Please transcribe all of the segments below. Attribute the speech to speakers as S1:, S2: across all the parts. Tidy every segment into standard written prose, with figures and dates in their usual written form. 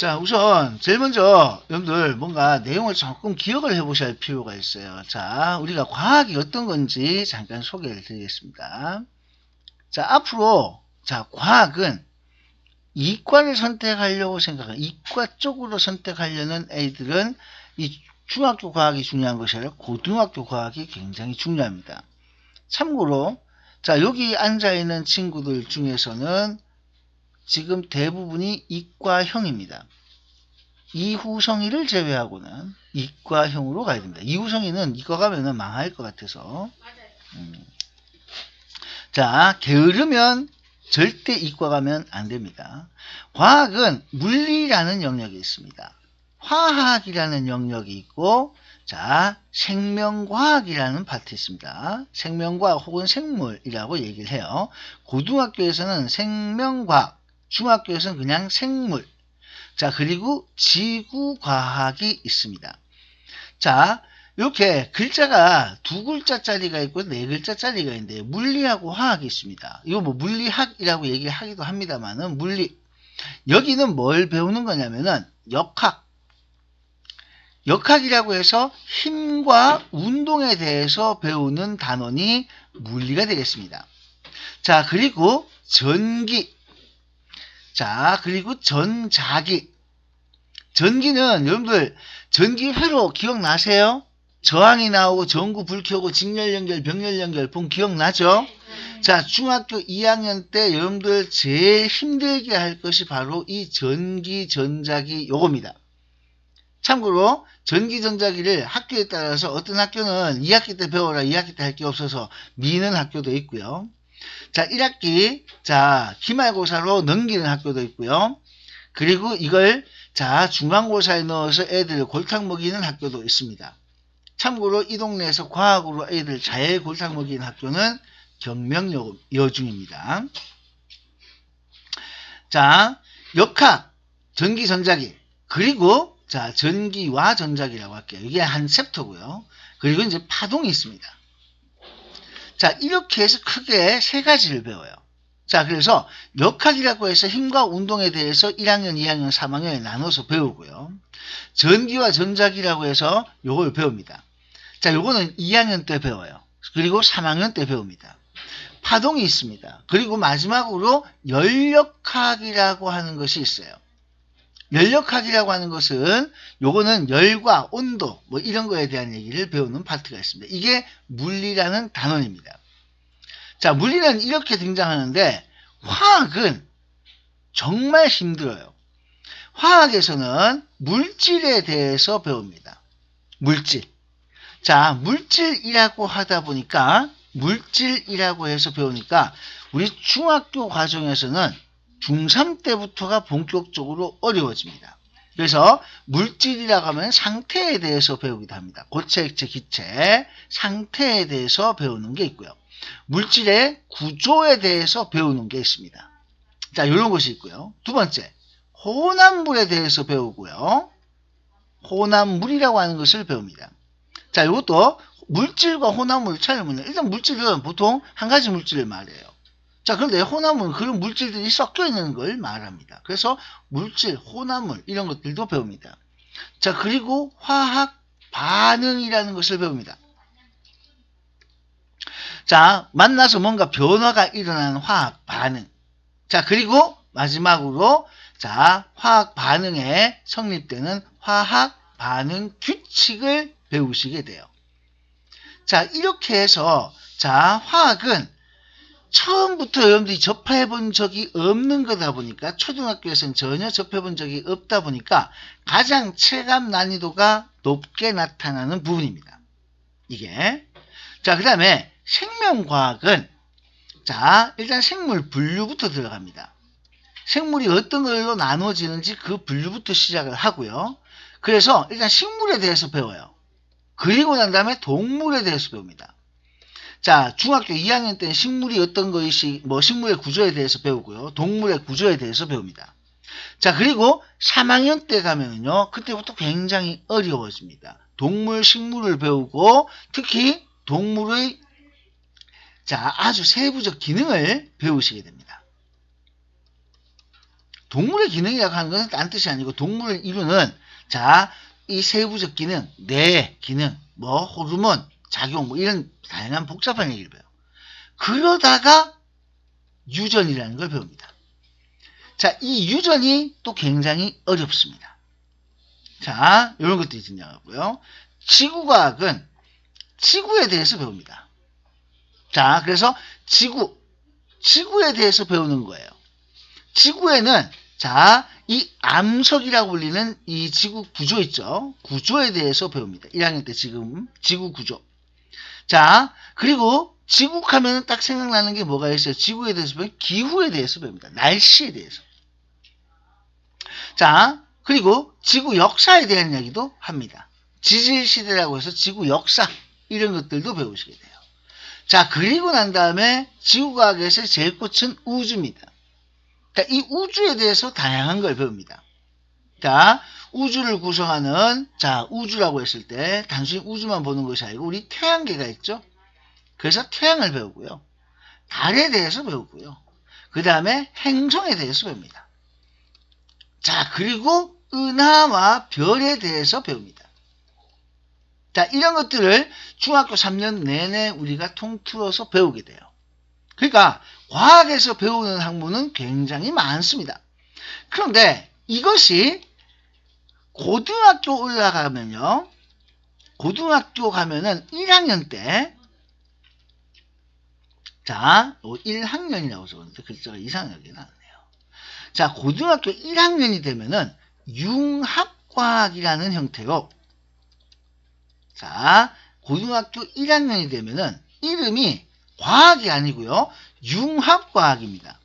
S1: 자, 우선 제일 먼저 여러분들 뭔가 내용을 조금 기억을 해보셔야 할 필요가 있어요. 자, 우리가 과학이 어떤 건지 잠깐 소개를 드리겠습니다. 자, 앞으로 자, 과학은 이과를 선택하려고 생각하는 이과 쪽으로 선택하려는 애들은 이 중학교 과학이 중요한 것이 아니라 고등학교 과학이 굉장히 중요합니다. 참고로 자, 여기 앉아있는 친구들 중에서는 지금 대부분이 이과형입니다. 이후성이를 제외하고는 이과형으로 가야 됩니다. 이후성이는 이과 가면은 망할 것 같아서. 자, 게으르면 절대 이과 가면 안 됩니다. 과학은 물리라는 영역이 있습니다. 화학이라는 영역이 있고, 자, 생명과학이라는 파트 있습니다. 생명과학 혹은 생물이라고 얘기를 해요. 고등학교에서는 생명과학, 중학교에서는 그냥 생물. 자, 그리고 지구과학이 있습니다. 자, 이렇게 글자가 두 글자짜리가 있고 네 글자짜리가 있는데 물리하고 화학이 있습니다. 이거 뭐 물리학이라고 얘기하기도 합니다만은 물리. 여기는 뭘 배우는 거냐면은 역학. 역학이라고 해서 힘과 운동에 대해서 배우는 단원이 물리가 되겠습니다. 자, 그리고 전기. 자, 그리고 전자기. 전기는 여러분들 전기회로 기억나세요? 저항이 나오고 전구 불 켜고 직렬 연결, 병렬 연결 본 기억나죠? 자, 중학교 2학년 때 여러분들 제일 힘들게 할 것이 바로 이 전기, 전자기 요겁니다. 참고로 전기, 전자기를 학교에 따라서 어떤 학교는 2학기 때 배워라, 2학기 때 할 게 없어서 미는 학교도 있고요. 자, 1학기 자 기말고사로 넘기는 학교도 있고요. 그리고 이걸 자 중간고사에 넣어서 애들 골탕 먹이는 학교도 있습니다. 참고로 이 동네에서 과학으로 애들 잘 골탕 먹이는 학교는 경명여중입니다. 자, 역학, 전기, 전자기, 그리고 자 전기와 전자기라고 할게요. 이게 한 챕터고요. 그리고 이제 파동이 있습니다. 자, 이렇게 해서 크게 세 가지를 배워요. 자, 그래서 역학이라고 해서 힘과 운동에 대해서 1학년, 2학년, 3학년에 나눠서 배우고요. 전기와 전자기라고 해서 요걸 배웁니다. 자, 요거는 2학년 때 배워요. 그리고 3학년 때 배웁니다. 파동이 있습니다. 그리고 마지막으로 열역학이라고 하는 것이 있어요. 열역학이라고 하는 것은 요거는 열과 온도 뭐 이런 거에 대한 얘기를 배우는 파트가 있습니다. 이게 물리라는 단원입니다. 자, 물리는 이렇게 등장하는데 화학은 정말 힘들어요. 화학에서는 물질에 대해서 배웁니다. 물질. 자, 물질이라고 하다 보니까 물질이라고 해서 배우니까 우리 중학교 과정에서는 중3 때부터가 본격적으로 어려워집니다. 그래서 물질이라고 하면 상태에 대해서 배우기도 합니다. 고체, 액체, 기체, 상태에 대해서 배우는 게 있고요. 물질의 구조에 대해서 배우는 게 있습니다. 자, 이런 것이 있고요. 두 번째, 혼합물에 대해서 배우고요. 혼합물이라고 하는 것을 배웁니다. 자, 이것도 물질과 혼합물 차이는 일단 물질은 보통 한 가지 물질을 말해요. 자, 그런데 혼합물은 그런 물질들이 섞여 있는 걸 말합니다. 그래서 물질, 혼합물 이런 것들도 배웁니다. 자, 그리고 화학 반응이라는 것을 배웁니다. 자, 만나서 뭔가 변화가 일어나는 화학 반응. 자, 그리고 마지막으로 자, 화학 반응에 성립되는 화학 반응 규칙을 배우시게 돼요. 자, 이렇게 해서 자, 화학은 처음부터 여러분들이 접해본 적이 없는 거다 보니까 초등학교에서는 전혀 접해본 적이 없다 보니까 가장 체감 난이도가 높게 나타나는 부분입니다. 이게. 자, 그 다음에 생명과학은 자, 일단 생물 분류부터 들어갑니다. 생물이 어떤 걸로 나눠지는지 그 분류부터 시작을 하고요. 그래서 일단 식물에 대해서 배워요. 그리고 난 다음에 동물에 대해서 배웁니다. 자, 중학교 2학년 때는 식물이 어떤 것이 뭐 식물의 구조에 대해서 배우고요. 동물의 구조에 대해서 배웁니다. 자, 그리고 3학년 때 가면은요. 그때부터 굉장히 어려워집니다. 동물, 식물을 배우고 특히 동물의 자, 아주 세부적 기능을 배우시게 됩니다. 동물의 기능이라고 하는 것은 딴 뜻이 아니고 동물을 이루는 자, 이 세부적 기능, 뇌 기능, 뭐 호르몬 작용 뭐 이런 다양한 복잡한 얘기를 배워요. 그러다가 유전이라는 걸 배웁니다. 자, 이 유전이 또 굉장히 어렵습니다. 자, 이런 것들이 등장하고요. 지구과학은 지구에 대해서 배웁니다. 자, 그래서 지구에 대해서 배우는 거예요. 지구에는 자, 이 암석이라고 불리는 이 지구 구조 있죠. 구조에 대해서 배웁니다. 1학년 때 지금 지구 구조. 자, 그리고 지구하면 딱 생각나는 게 뭐가 있어요? 지구에 대해서 배우면 기후에 대해서 배웁니다. 날씨에 대해서. 자, 그리고 지구 역사에 대한 이야기도 합니다. 지질시대라고 해서 지구 역사 이런 것들도 배우시게 돼요. 자, 그리고 난 다음에 지구과학에서 제일 꽃은 우주입니다. 자, 이 우주에 대해서 다양한 걸 배웁니다. 자, 우주를 구성하는 자, 우주라고 했을 때 단순히 우주만 보는 것이 아니고 우리 태양계가 있죠. 그래서 태양을 배우고요. 달에 대해서 배우고요. 그 다음에 행성에 대해서 배웁니다. 자, 그리고 은하와 별에 대해서 배웁니다. 자, 이런 것들을 중학교 3년 내내 우리가 통틀어서 배우게 돼요. 그러니까 과학에서 배우는 학문은 굉장히 많습니다. 그런데 이것이 고등학교 올라가면요. 고등학교 가면은 1학년 때 자, 1학년이라고 적었는데 글자가 이상하게 나왔네요. 자, 고등학교 1학년이 되면은 융합과학이라는 형태로 자, 고등학교 1학년이 되면은 이름이 과학이 아니고요. 융합과학입니다.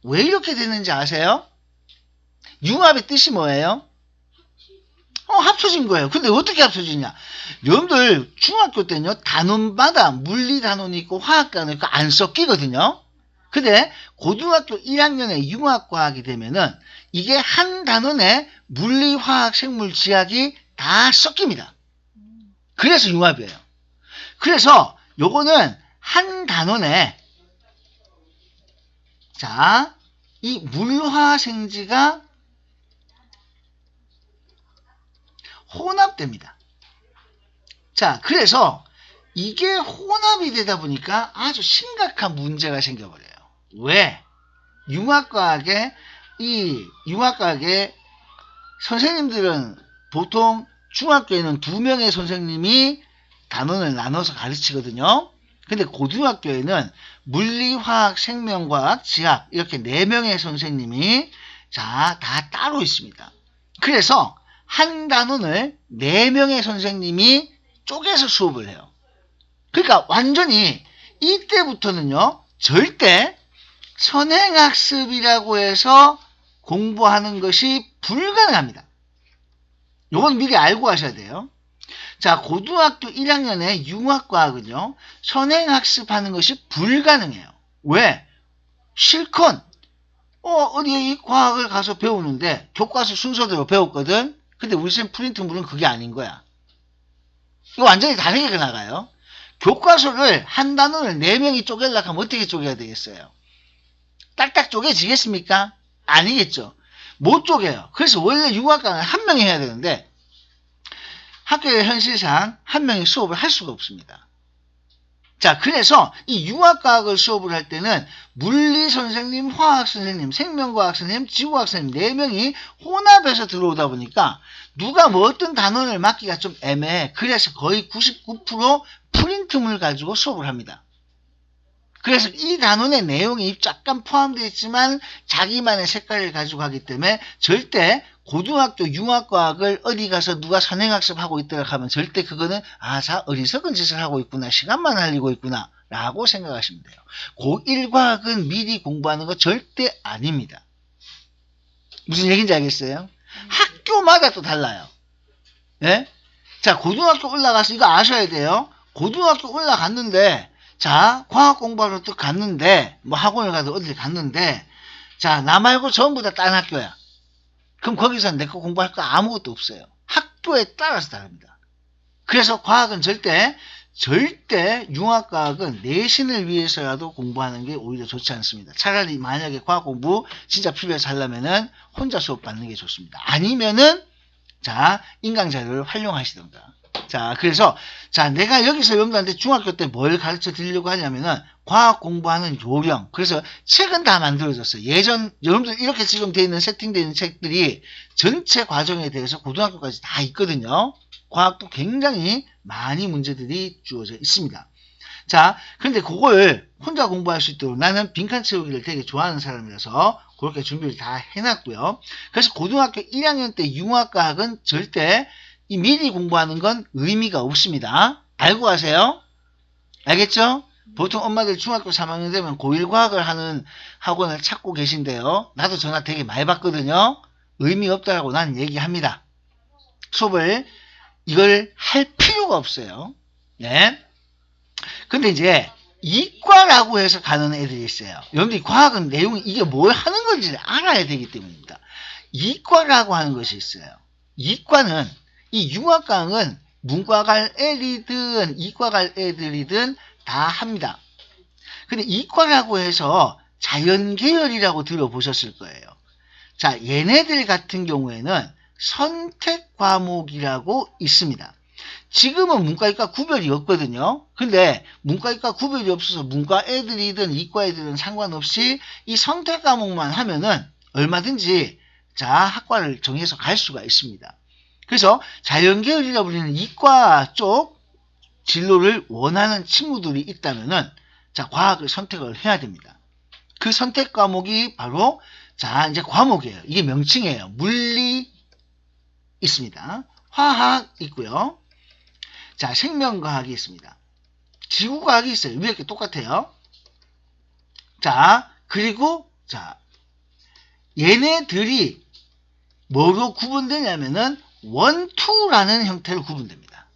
S1: 왜 이렇게 됐는지 아세요? 융합의 뜻이 뭐예요? 합쳐진 거예요. 근데 어떻게 합쳐지냐? 여러분들 중학교 때는요. 단원마다 물리 단원이 있고 화학 단원이 있고 안 섞이거든요. 근데 고등학교 1학년에 융합과학이 되면은 이게 한 단원에 물리, 화학, 생물, 지학이 다 섞입니다. 그래서 융합이에요. 그래서 요거는 한 단원에 자, 이 물화생지가 혼합됩니다. 자, 그래서 이게 혼합이 되다 보니까 아주 심각한 문제가 생겨버려요. 왜? 융합과학의 선생님들은 보통 중학교에는 2명의 선생님이 단원을 나눠서 가르치거든요. 근데 고등학교에는 물리, 화학, 생명과학, 지학 이렇게 4명의 선생님이 다 따로 있습니다. 그래서 한 단원을 4명의 선생님이 쪼개서 수업을 해요. 그러니까 완전히 이때부터는요. 절대 선행학습이라고 해서 공부하는 것이 불가능합니다. 이건 미리 알고 가셔야 돼요. 자, 고등학교 1학년에 융합과학은요. 선행학습하는 것이 불가능해요. 왜? 실컷 어디에 이 과학을 가서 배우는데 교과서 순서대로 배웠거든. 근데 우리 쌤 프린트물은 그게 아닌 거야. 이거 완전히 다르게 나가요. 교과서를 한 단원을 4명이 쪼개려고 하면 어떻게 쪼개야 되겠어요? 딱딱 쪼개지겠습니까? 아니겠죠. 못 쪼개요. 그래서 원래 융합과학은 한 명이 해야 되는데 학교의 현실상 한 명이 수업을 할 수가 없습니다. 자, 그래서 이 융합과학을 수업을 할 때는 물리 선생님, 화학 선생님, 생명과학 선생님, 지구과학 선생님 4명이 혼합해서 들어오다 보니까 누가 뭐 어떤 단원을 맡기가 좀 애매해. 그래서 거의 99% 프린트물 가지고 수업을 합니다. 그래서 이 단원의 내용이 약간 포함되어 있지만 자기만의 색깔을 가지고 하기 때문에 절대 고등학교 융합과학을 어디 가서 누가 선행학습하고 있다고 하면 절대 그거는 자 어리석은 짓을 하고 있구나. 시간만 날리고 있구나. 라고 생각하시면 돼요. 고1과학은 미리 공부하는 거 절대 아닙니다. 무슨 얘기인지 알겠어요? 학교마다 또 달라요. 예? 자, 고등학교 올라가서 이거 아셔야 돼요. 고등학교 올라갔는데 자, 과학 공부하러 또 갔는데 뭐 학원을 가도 어딜 갔는데 자, 나 말고 전부 다 딴 학교야. 그럼 거기서 내 거 공부할 거 아무것도 없어요. 학교에 따라서 다릅니다. 그래서 과학은 절대 절대 융합과학은 내신을 위해서라도 공부하는 게 오히려 좋지 않습니다. 차라리 만약에 과학 공부 진짜 필요해서 하려면은 혼자 수업 받는 게 좋습니다. 아니면은 자, 인강 자료를 활용하시던가. 자, 그래서 자, 내가 여기서 여러분들한테 중학교 때 뭘 가르쳐 드리려고 하냐면은 과학 공부하는 요령. 그래서 책은 다 만들어졌어요. 예전 여러분들 이렇게 지금 되어 있는 세팅되어 있는 책들이 전체 과정에 대해서 고등학교까지 다 있거든요. 과학도 굉장히 많이 문제들이 주어져 있습니다. 자, 근데 그걸 혼자 공부할 수 있도록 나는 빈칸 채우기를 되게 좋아하는 사람이라서 그렇게 준비를 다 해놨고요. 그래서 고등학교 1학년 때 융합과학은 절대 이 미리 공부하는 건 의미가 없습니다. 알고 가세요? 알겠죠? 보통 엄마들 중학교 3학년 되면 고1 과학을 하는 학원을 찾고 계신데요. 나도 전화 되게 많이 받거든요. 의미 없다라고 나는 얘기합니다. 수업을 이걸 할 필요가 없어요. 네. 근데 이제 이과라고 해서 가는 애들이 있어요. 여러분들이 과학은 내용이 이게 뭘 하는 건지 알아야 되기 때문입니다. 이과라고 하는 것이 있어요. 이과는 이 융합과학은 문과 갈 애들이든 이과 갈 애들이든 다 합니다. 근데 이과라고 해서 자연계열이라고 들어보셨을 거예요. 자, 얘네들 같은 경우에는 선택 과목이라고 있습니다. 지금은 문과이과 구별이 없거든요. 근데 문과이과 구별이 없어서 문과 애들이든 이과 애들은 상관없이 이 선택 과목만 하면은 얼마든지 자, 학과를 정해서 갈 수가 있습니다. 그래서 자연계열이라 불리는 이과 쪽 진로를 원하는 친구들이 있다면은 자, 과학을 선택을 해야 됩니다. 그 선택 과목이 바로 자, 이제 과목이에요. 이게 명칭이에요. 물리 있습니다. 화학 있고요. 자, 생명과학이 있습니다. 지구과학이 있어요. 이렇게 똑같아요. 자, 그리고 자, 얘네들이 뭐로 구분되냐면은 1, 2라는 형태로 구분됩니다.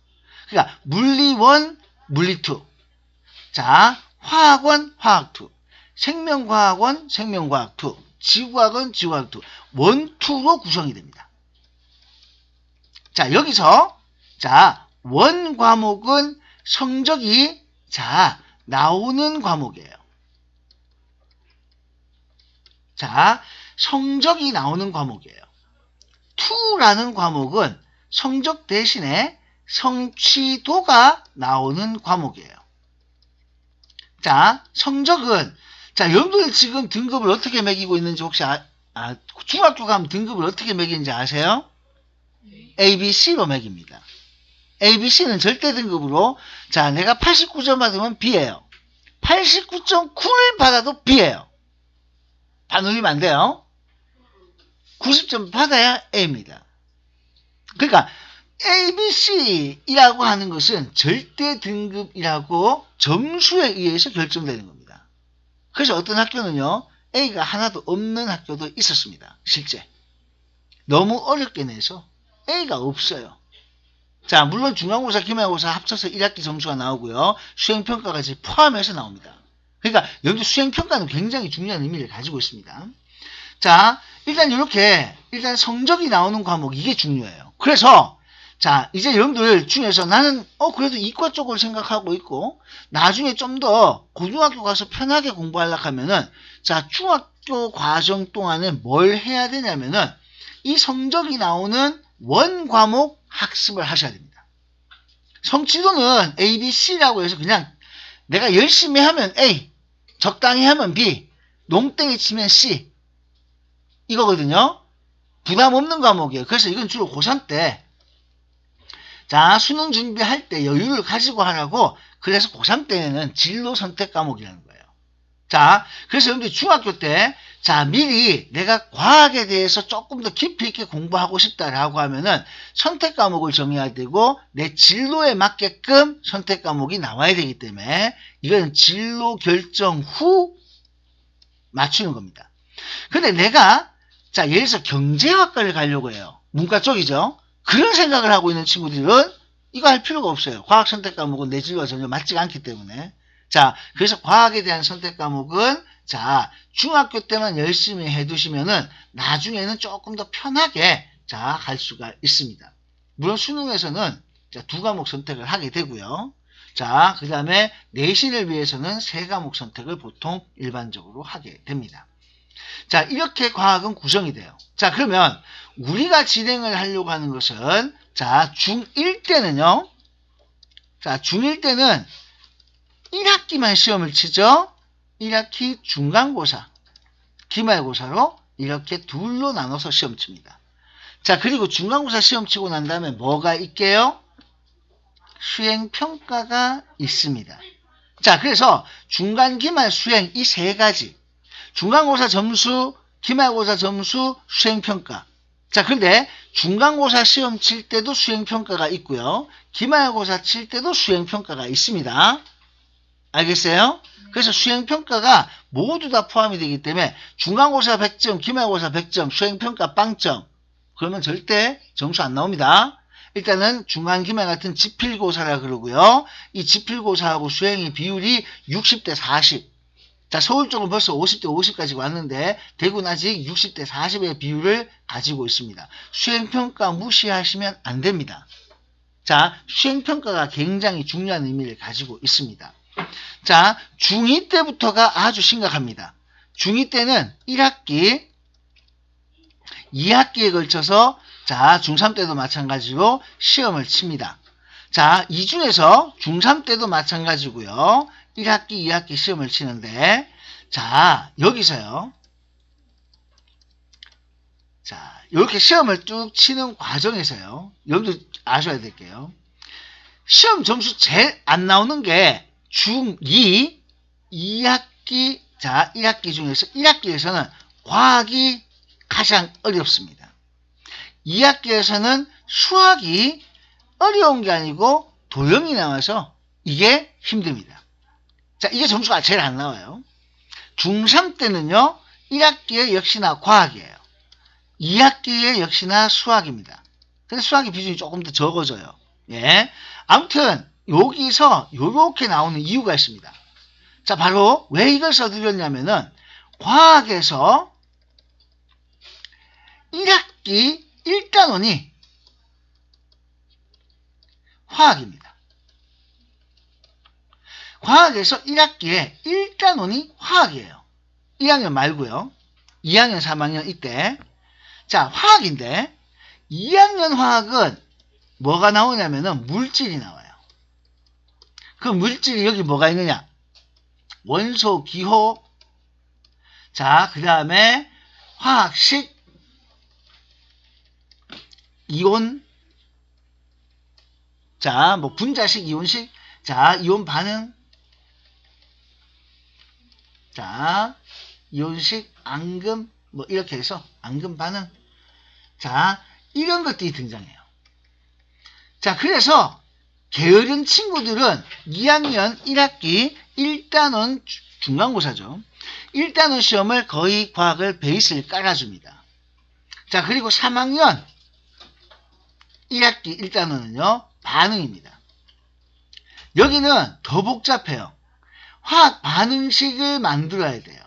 S1: 그러니까 물리 1, 물리 2. 자, 화학원, 화학 2. 생명과학원, 생명과학 2. 지구과학원, 지구과학 2. 1, 2로 구성이 됩니다. 자, 여기서 자, 원 과목은 성적이 자, 나오는 과목이에요. 자, 성적이 나오는 과목이에요. 2라는 과목은 성적 대신에 성취도가 나오는 과목이에요. 자, 성적은 자, 여러분들 지금 등급을 어떻게 매기고 있는지 혹시 중학교 가면 등급을 어떻게 매기는지 아세요? A, B, C로 매깁니다. A, B, C는 절대 등급으로 자, 내가 89점 받으면 B예요. 89.9를 받아도 B예요. 반올리면 안 돼요. 90점 받아야 A입니다. 그러니까 A, B, C이라고 하는 것은 절대 등급이라고 점수에 의해서 결정되는 겁니다. 그래서 어떤 학교는요, A가 하나도 없는 학교도 있었습니다. 실제. 너무 어렵게 내서 A가 없어요. 자, 물론 중간고사, 기말고사 합쳐서 1학기 점수가 나오고요. 수행평가까지 포함해서 나옵니다. 그러니까 여기 수행평가는 굉장히 중요한 의미를 가지고 있습니다. 자, 일단 이렇게 일단 성적이 나오는 과목 이게 중요해요. 그래서 자, 이제 여러분들 중에서 나는 그래도 이과 쪽을 생각하고 있고 나중에 좀 더 고등학교 가서 편하게 공부하려고 하면은 자, 중학교 과정 동안에 뭘 해야 되냐면은 이 성적이 나오는 원 과목 학습을 하셔야 됩니다. 성취도는 A, B, C라고 해서 그냥 내가 열심히 하면 A, 적당히 하면 B, 농땡이 치면 C 이거거든요. 부담 없는 과목이에요. 그래서 이건 주로 고3 때 자, 수능 준비할 때 여유를 가지고 하라고 그래서 고3 때는 진로 선택 과목이라는 거예요. 자, 그래서 여러분들 중학교 때 자, 미리 내가 과학에 대해서 조금 더 깊이 있게 공부하고 싶다라고 하면은 선택 과목을 정해야 되고 내 진로에 맞게끔 선택 과목이 나와야 되기 때문에 이건 진로 결정 후 맞추는 겁니다. 근데 내가 자, 예를 들어서 경제학과를 가려고 해요. 문과 쪽이죠. 그런 생각을 하고 있는 친구들은 이거 할 필요가 없어요. 과학 선택 과목은 내 진로와 전혀 맞지가 않기 때문에. 자, 그래서 과학에 대한 선택 과목은 자, 중학교 때만 열심히 해두시면은 나중에는 조금 더 편하게 자, 갈 수가 있습니다. 물론 수능에서는 자, 2과목 선택을 하게 되고요. 자, 그 다음에 내신을 위해서는 3과목 선택을 보통 일반적으로 하게 됩니다. 자, 이렇게 과학은 구성이 돼요. 자, 그러면 우리가 진행을 하려고 하는 것은, 자, 중1 때는요, 자, 중1 때는 1학기만 시험을 치죠. 1학기 중간고사, 기말고사로 이렇게 둘로 나눠서 시험 칩니다. 자, 그리고 중간고사 시험 치고 난 다음에 뭐가 있게요? 수행평가가 있습니다. 자, 그래서 중간, 기말, 수행 이 3가지. 중간고사 점수, 기말고사 점수, 수행평가. 자, 근데 중간고사 시험 칠 때도 수행평가가 있고요. 기말고사 칠 때도 수행평가가 있습니다. 알겠어요? 그래서 수행평가가 모두 다 포함이 되기 때문에 중간고사 100점, 기말고사 100점, 수행평가 빵점. 그러면 절대 점수 안 나옵니다. 일단은 중간, 기말 같은 지필고사라 그러고요. 이 지필고사하고 수행의 비율이 60대 40. 자, 서울 쪽은 벌써 50대 50까지 왔는데 대구는 아직 60대 40의 비율을 가지고 있습니다. 수행평가 무시하시면 안 됩니다. 자, 수행평가가 굉장히 중요한 의미를 가지고 있습니다. 자, 중2 때부터가 아주 심각합니다. 중2 때는 1학기, 2학기에 걸쳐서 자, 중3 때도 마찬가지로 시험을 칩니다. 자, 이 중에서 중3 때도 마찬가지고요. 1학기, 2학기 시험을 치는데, 자, 여기서요. 자, 이렇게 시험을 쭉 치는 과정에서요. 여러분들 아셔야 될게요. 시험 점수 제일 안 나오는 게 중2, 2학기, 자, 1학기 중에서 1학기에서는 과학이 가장 어렵습니다. 2학기에서는 수학이 어려운 게 아니고 도형이 나와서 이게 힘듭니다. 자, 이게 점수가 제일 안 나와요. 중3 때는요, 1학기에 역시나 과학이에요. 2학기에 역시나 수학입니다. 근데 수학의 비중이 조금 더 적어져요. 예. 아무튼, 여기서 요렇게 나오는 이유가 있습니다. 자, 바로 왜 이걸 써드렸냐면은, 과학에서 1학기 1단원이 화학입니다. 과학에서 1학기에 1단원이 화학이에요. 1학년 말고요. 2학년, 3학년 이때. 자, 화학인데 2학년 화학은 뭐가 나오냐면은 물질이 나와요. 그 물질이 여기 뭐가 있느냐? 원소, 기호. 자, 그 다음에 화학식, 이온. 자, 뭐 분자식, 이온식. 자, 이온 반응. 자, 이온식, 앙금, 뭐 이렇게 해서 앙금 반응. 자, 이런 것들이 등장해요. 자, 그래서 게으른 친구들은 2학년 1학기 1단원 중간고사죠. 1단원 시험을 거의 과학을 베이스를 깔아줍니다. 자, 그리고 3학년 1학기 1단원은요, 반응입니다. 여기는 더 복잡해요. 화학 반응식을 만들어야 돼요.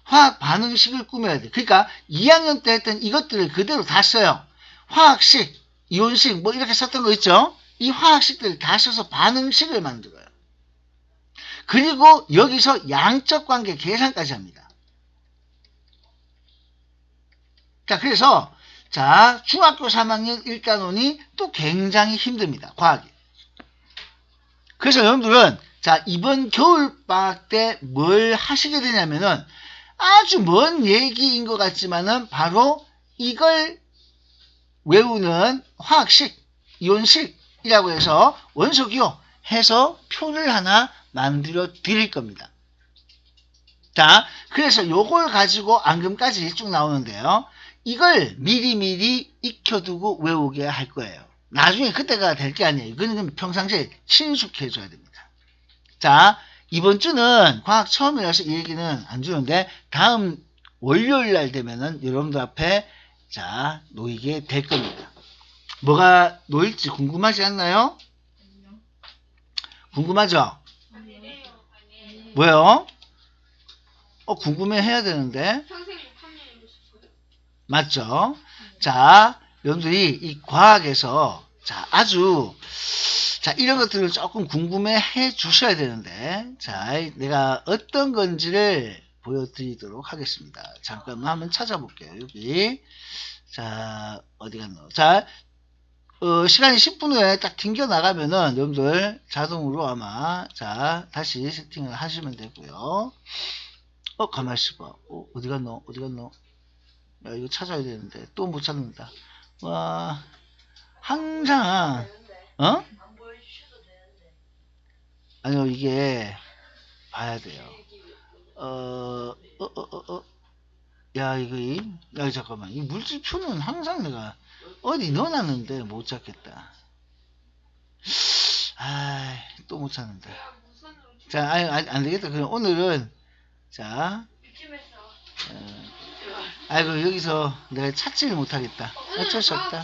S1: 화학 반응식을 꾸며야 돼요. 그러니까 2학년 때 했던 이것들을 그대로 다 써요. 화학식, 이온식 뭐 이렇게 썼던 거 있죠? 이 화학식들을 다 써서 반응식을 만들어요. 그리고 여기서 양적 관계 계산까지 합니다. 자, 그래서 자, 중학교 3학년 1단원이 또 굉장히 힘듭니다. 과학이. 그래서 여러분들은 자, 이번 겨울방학 때 뭘 하시게 되냐면은 아주 먼 얘기인 것 같지만은 바로 이걸 외우는 화학식, 이온식이라고 해서 원소기호 해서 표를 하나 만들어 드릴 겁니다. 자, 그래서 요걸 가지고 앙금까지 쭉 나오는데요. 이걸 미리미리 익혀두고 외우게 할 거예요. 나중에 그때가 될 게 아니에요. 이거는 평상시에 친숙해져야 됩니다. 자, 이번 주는 과학 처음이라서 이 얘기는 안 주는데 다음 월요일 날 되면은 여러분들 앞에 자, 놓이게 될 겁니다. 뭐가 놓일지 궁금하지 않나요? 궁금하죠? 뭐요? 궁금해 해야 되는데. 맞죠? 자, 여러분들이 이 과학에서 자, 자, 이런 것들을 조금 궁금해 해 주셔야 되는데, 자, 내가 어떤 건지를 보여드리도록 하겠습니다. 잠깐만 한번 찾아볼게요. 여기. 자, 어디 갔노? 자, 시간이 10분 후에 딱 튕겨 나가면은 여러분들 자동으로 아마, 자, 다시 세팅을 하시면 되고요. 가만히 있어봐. 어디 갔노? 어디 갔노? 야, 이거 찾아야 되는데, 또 못 찾는다. 와, 항상, 아니요, 이게, 봐야 돼요. 야, 야, 잠깐만. 이 물질표는 항상 내가 어디 넣어놨는데 못 찾겠다. 또 못 찾는다. 자, 안 되겠다. 그럼 오늘은, 자, 아이고, 여기서 내가 찾지를 못하겠다. 어쩔 수 없다.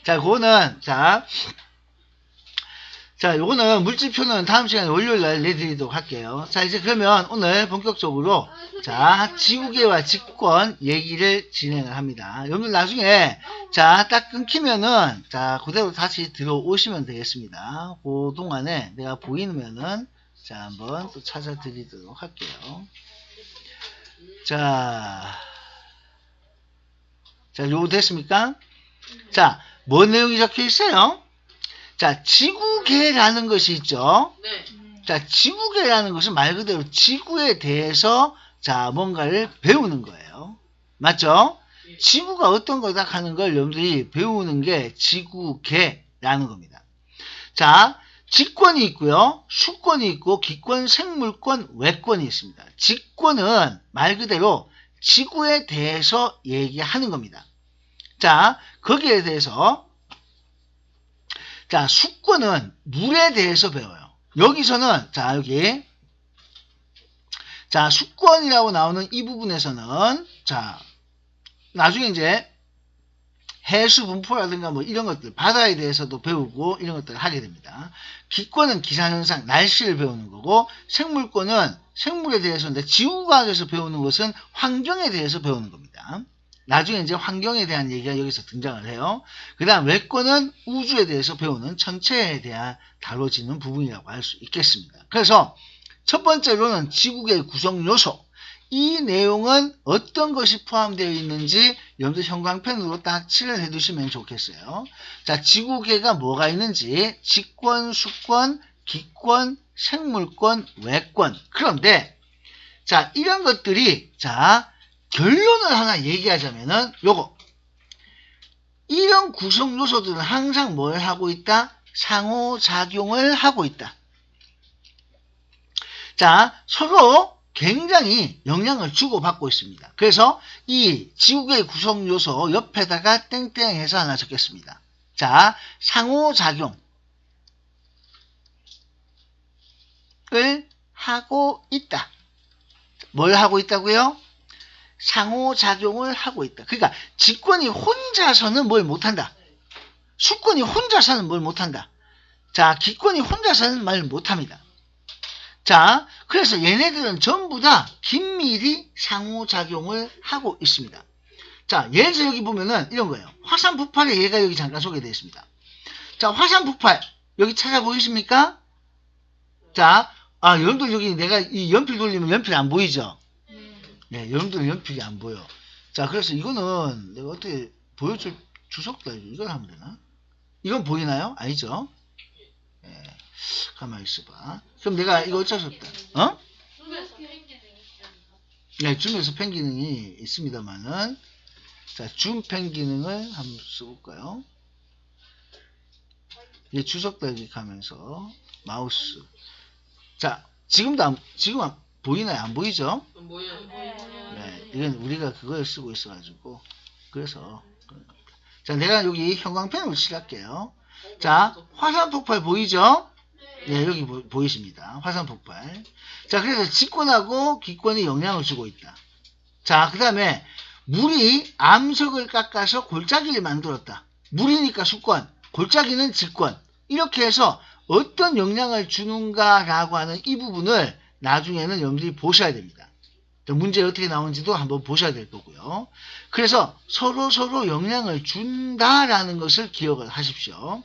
S1: 자, 그거는, 자, 요거는 물질표는 다음 시간에 월요일날 내드리도록 할게요. 자, 이제 그러면 오늘 본격적으로, 자, 지구계와 직권 얘기를 진행을 합니다. 여러분 나중에, 자, 딱 끊기면은, 자, 그대로 다시 들어오시면 되겠습니다. 그 동안에 내가 보이면은, 자, 한번 또 찾아드리도록 할게요. 자, 요거 됐습니까? 자, 뭔 내용이 적혀 있어요? 자, 지구계라는 것이 있죠?
S2: 네.
S1: 자, 지구계라는 것은 말 그대로 지구에 대해서, 자, 뭔가를 배우는 거예요. 맞죠?
S2: 네.
S1: 지구가 어떤 거다 하는 걸 여러분들이 배우는 게 지구계라는 겁니다. 자, 직권이 있고요. 수권이 있고, 기권, 생물권, 외권이 있습니다. 직권은 말 그대로 지구에 대해서 얘기하는 겁니다. 자, 거기에 대해서, 자, 수권은 물에 대해서 배워요. 여기서는, 자, 여기, 자, 수권이라고 나오는 이 부분에서는, 자, 나중에 이제, 해수 분포라든가 뭐 이런 것들, 바다에 대해서도 배우고 이런 것들을 하게 됩니다. 기권은 기상현상, 날씨를 배우는 거고, 생물권은 생물에 대해서인데, 지구과학에서 배우는 것은 환경에 대해서 배우는 겁니다. 나중에 이제 환경에 대한 얘기가 여기서 등장을 해요. 그 다음 외권은 우주에 대해서 배우는 천체에 대한 다뤄지는 부분이라고 할 수 있겠습니다. 그래서 첫 번째로는 지구계의 구성 요소. 이 내용은 어떤 것이 포함되어 있는지 여러분들 형광펜으로 딱 칠을 해두시면 좋겠어요. 자, 지구계가 뭐가 있는지 직권, 수권, 기권, 생물권, 외권. 그런데 자, 이런 것들이 자, 결론을 하나 얘기하자면은 요거. 이런 구성 요소들은 항상 뭘 하고 있다? 상호작용을 하고 있다. 자, 서로 굉장히 영향을 주고받고 있습니다. 그래서 이 지구계의 구성 요소 옆에다가 땡땡해서 하나 적겠습니다. 자, 상호작용을 하고 있다. 뭘 하고 있다고요? 상호작용을 하고 있다. 그러니까 직권이 혼자서는 뭘 못한다. 수권이 혼자서는 뭘 못한다. 자, 기권이 혼자서는 말 못합니다. 자, 그래서 얘네들은 전부 다 긴밀히 상호작용을 하고 있습니다. 자, 예를 들어서 여기 보면은 이런 거예요. 화산 폭발의 예가 여기 잠깐 소개되어 있습니다. 자, 화산 폭발 여기 찾아 보이십니까? 자, 여러분들 여기 내가 이 연필 돌리면 연필 안 보이죠? 네, 여러분들은 연필이 안 보여. 자, 그래서 이거는 내가 어떻게 보여줄 주석도 아니고 이걸 하면 되나? 이건 보이나요? 아니죠? 네, 가만히 있어봐. 그럼 내가 이거 어쩔 수 없다. 네, 줌에서 펜 기능이 있습니다만은, 자, 줌 펜 기능을 한번 써볼까요? 이 주석 달기 하면서 마우스. 자, 지금 보이나요? 안 보이죠?
S2: 안 보여요.
S1: 네, 이건 우리가 그걸 쓰고 있어가지고, 그래서. 자, 내가 여기 형광펜으로 칠할게요. 자, 화산 폭발 보이죠? 네, 여기 보이십니다. 화산 폭발. 자, 그래서 직권하고 기권이 영향을 주고 있다. 자, 그 다음에 물이 암석을 깎아서 골짜기를 만들었다. 물이니까 수권, 골짜기는 직권. 이렇게 해서 어떤 영향을 주는가라고 하는 이 부분을 나중에는 여러분들이 보셔야 됩니다. 문제 어떻게 나오는지도 한번 보셔야 될 거고요. 거죠. 그래서 서로 영향을 준다라는 것을 기억을 하십시오.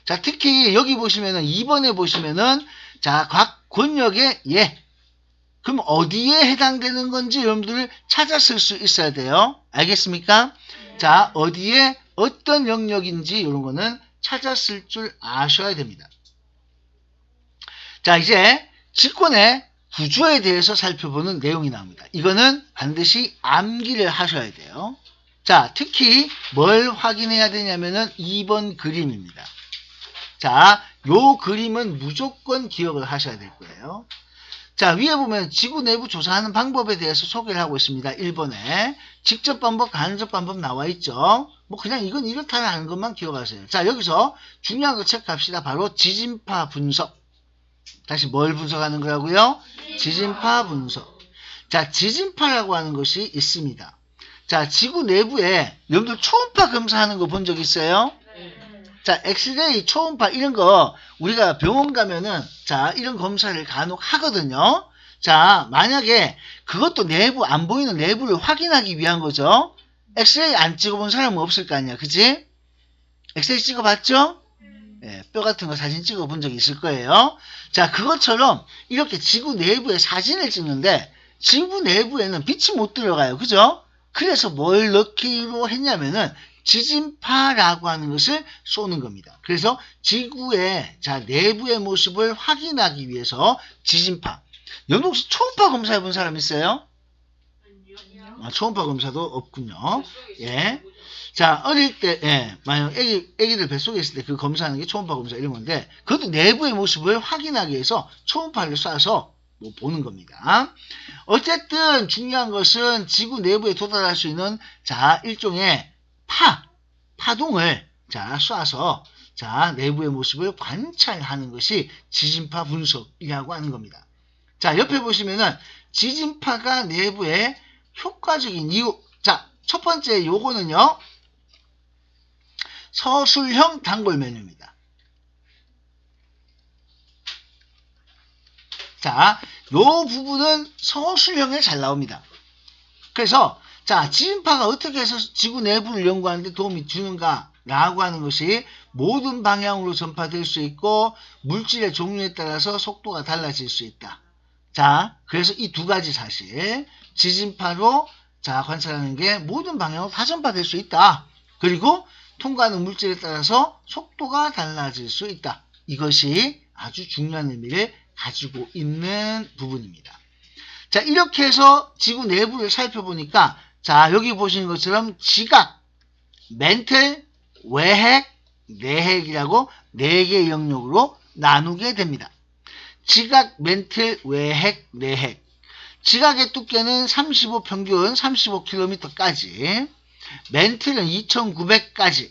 S1: 자, 특히 여기 보시면은 2번에 보시면은 자, 각 권역의 그럼 어디에 해당되는 건지 여러분들 찾아 쓸 수 있어야 돼요. 알겠습니까? 자, 어디에 어떤 영역인지 이런 거는 찾아 쓸 줄 아셔야 됩니다. 자, 이제 직권의 구조에 대해서 살펴보는 내용이 나옵니다. 이거는 반드시 암기를 하셔야 돼요. 자, 특히 뭘 확인해야 되냐면은 2번 그림입니다. 자, 요 그림은 무조건 기억을 하셔야 될 거예요. 자, 위에 보면 지구 내부 조사하는 방법에 대해서 소개를 하고 있습니다. 1번에 직접 방법, 간접 방법 나와 있죠. 뭐 그냥 이건 이렇다는 것만 기억하세요. 자, 여기서 중요한 거 체크합시다. 바로 지진파 분석. 다시 뭘 분석하는 거라고요? 지진파 분석. 자, 지진파라고 하는 것이 있습니다. 자, 지구 내부에 여러분들 초음파 검사하는 거 본 적 있어요? 자, 엑스레이, 초음파 이런 거 우리가 병원 가면은 자, 이런 검사를 간혹 하거든요. 자, 만약에 그것도 내부 안 보이는 내부를 확인하기 위한 거죠. 엑스레이 안 찍어본 사람은 없을 거 아니야. 그치? 엑스레이 찍어봤죠? 예, 뼈 같은 거 사진 찍어본 적이 있을 거예요. 자, 그것처럼 이렇게 지구 내부에 사진을 찍는데 지구 내부에는 빛이 못 들어가요. 그죠? 그래서 뭘 넣기로 했냐면은 지진파라고 하는 것을 쏘는 겁니다. 그래서 지구의 자, 내부의 모습을 확인하기 위해서 지진파. 여러분 혹시 초음파 검사 해본 사람 있어요? 아, 초음파 검사도 없군요. 예. 자, 어릴 때, 만약 애기들 뱃속에 있을 때 그 검사하는 게 초음파 검사 이런 건데, 그것도 내부의 모습을 확인하기 위해서 초음파를 쏴서 뭐 보는 겁니다. 어쨌든 중요한 것은 지구 내부에 도달할 수 있는 자, 일종의 파동을 자, 쏴서 자, 내부의 모습을 관찰하는 것이 지진파 분석이라고 하는 겁니다. 자, 옆에 보시면은 지진파가 내부에 효과적인 이유. 자, 첫 번째 요거는요. 서술형 단골 메뉴입니다. 자, 요 부분은 서술형에 잘 나옵니다. 그래서 자, 지진파가 어떻게 해서 지구 내부를 연구하는 데 도움이 주는가 라고 하는 것이 모든 방향으로 전파될 수 있고 물질의 종류에 따라서 속도가 달라질 수 있다. 자, 그래서 이 두 가지 사실 지진파로 자, 관찰하는 게 모든 방향으로 다 전파될 수 있다. 그리고 통과하는 물질에 따라서 속도가 달라질 수 있다. 이것이 아주 중요한 의미를 가지고 있는 부분입니다. 자, 이렇게 해서 지구 내부를 살펴보니까 자, 여기 보시는 것처럼 지각, 멘틀, 외핵, 내핵이라고 4개의 영역으로 나누게 됩니다. 지각, 멘틀, 외핵, 내핵. 지각의 두께는 35 평균 35km까지, 멘틀은 2900까지,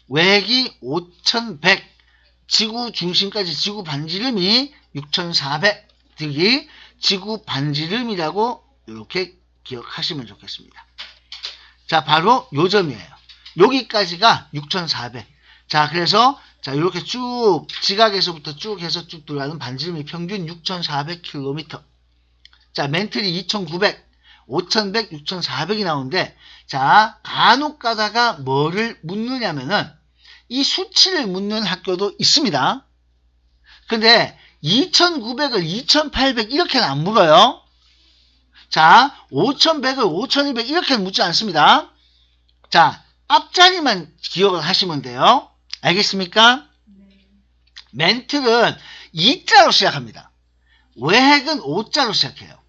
S1: 외핵이 5100, 지구 중심까지 지구 반지름이 6400, 이 지구 반지름이라고 이렇게 기억하시면 좋겠습니다. 자, 바로 요 점이에요. 여기까지가 6400. 자, 그래서 자, 이렇게 쭉 지각에서부터 쭉 해서 쭉 들어가는 반지름이 평균 6400km. 자, 멘틀이 2900, 5100, 6400이 나오는데 자, 간혹 가다가 뭐를 묻느냐면은 이 수치를 묻는 학교도 있습니다. 근데 2900을 2800 이렇게는 안 물어요. 자, 5100을 5200 이렇게는 묻지 않습니다. 자, 앞자리만 기억을 하시면 돼요. 알겠습니까? 멘틀은 2자로 시작합니다. 외핵은 5자로 시작해요.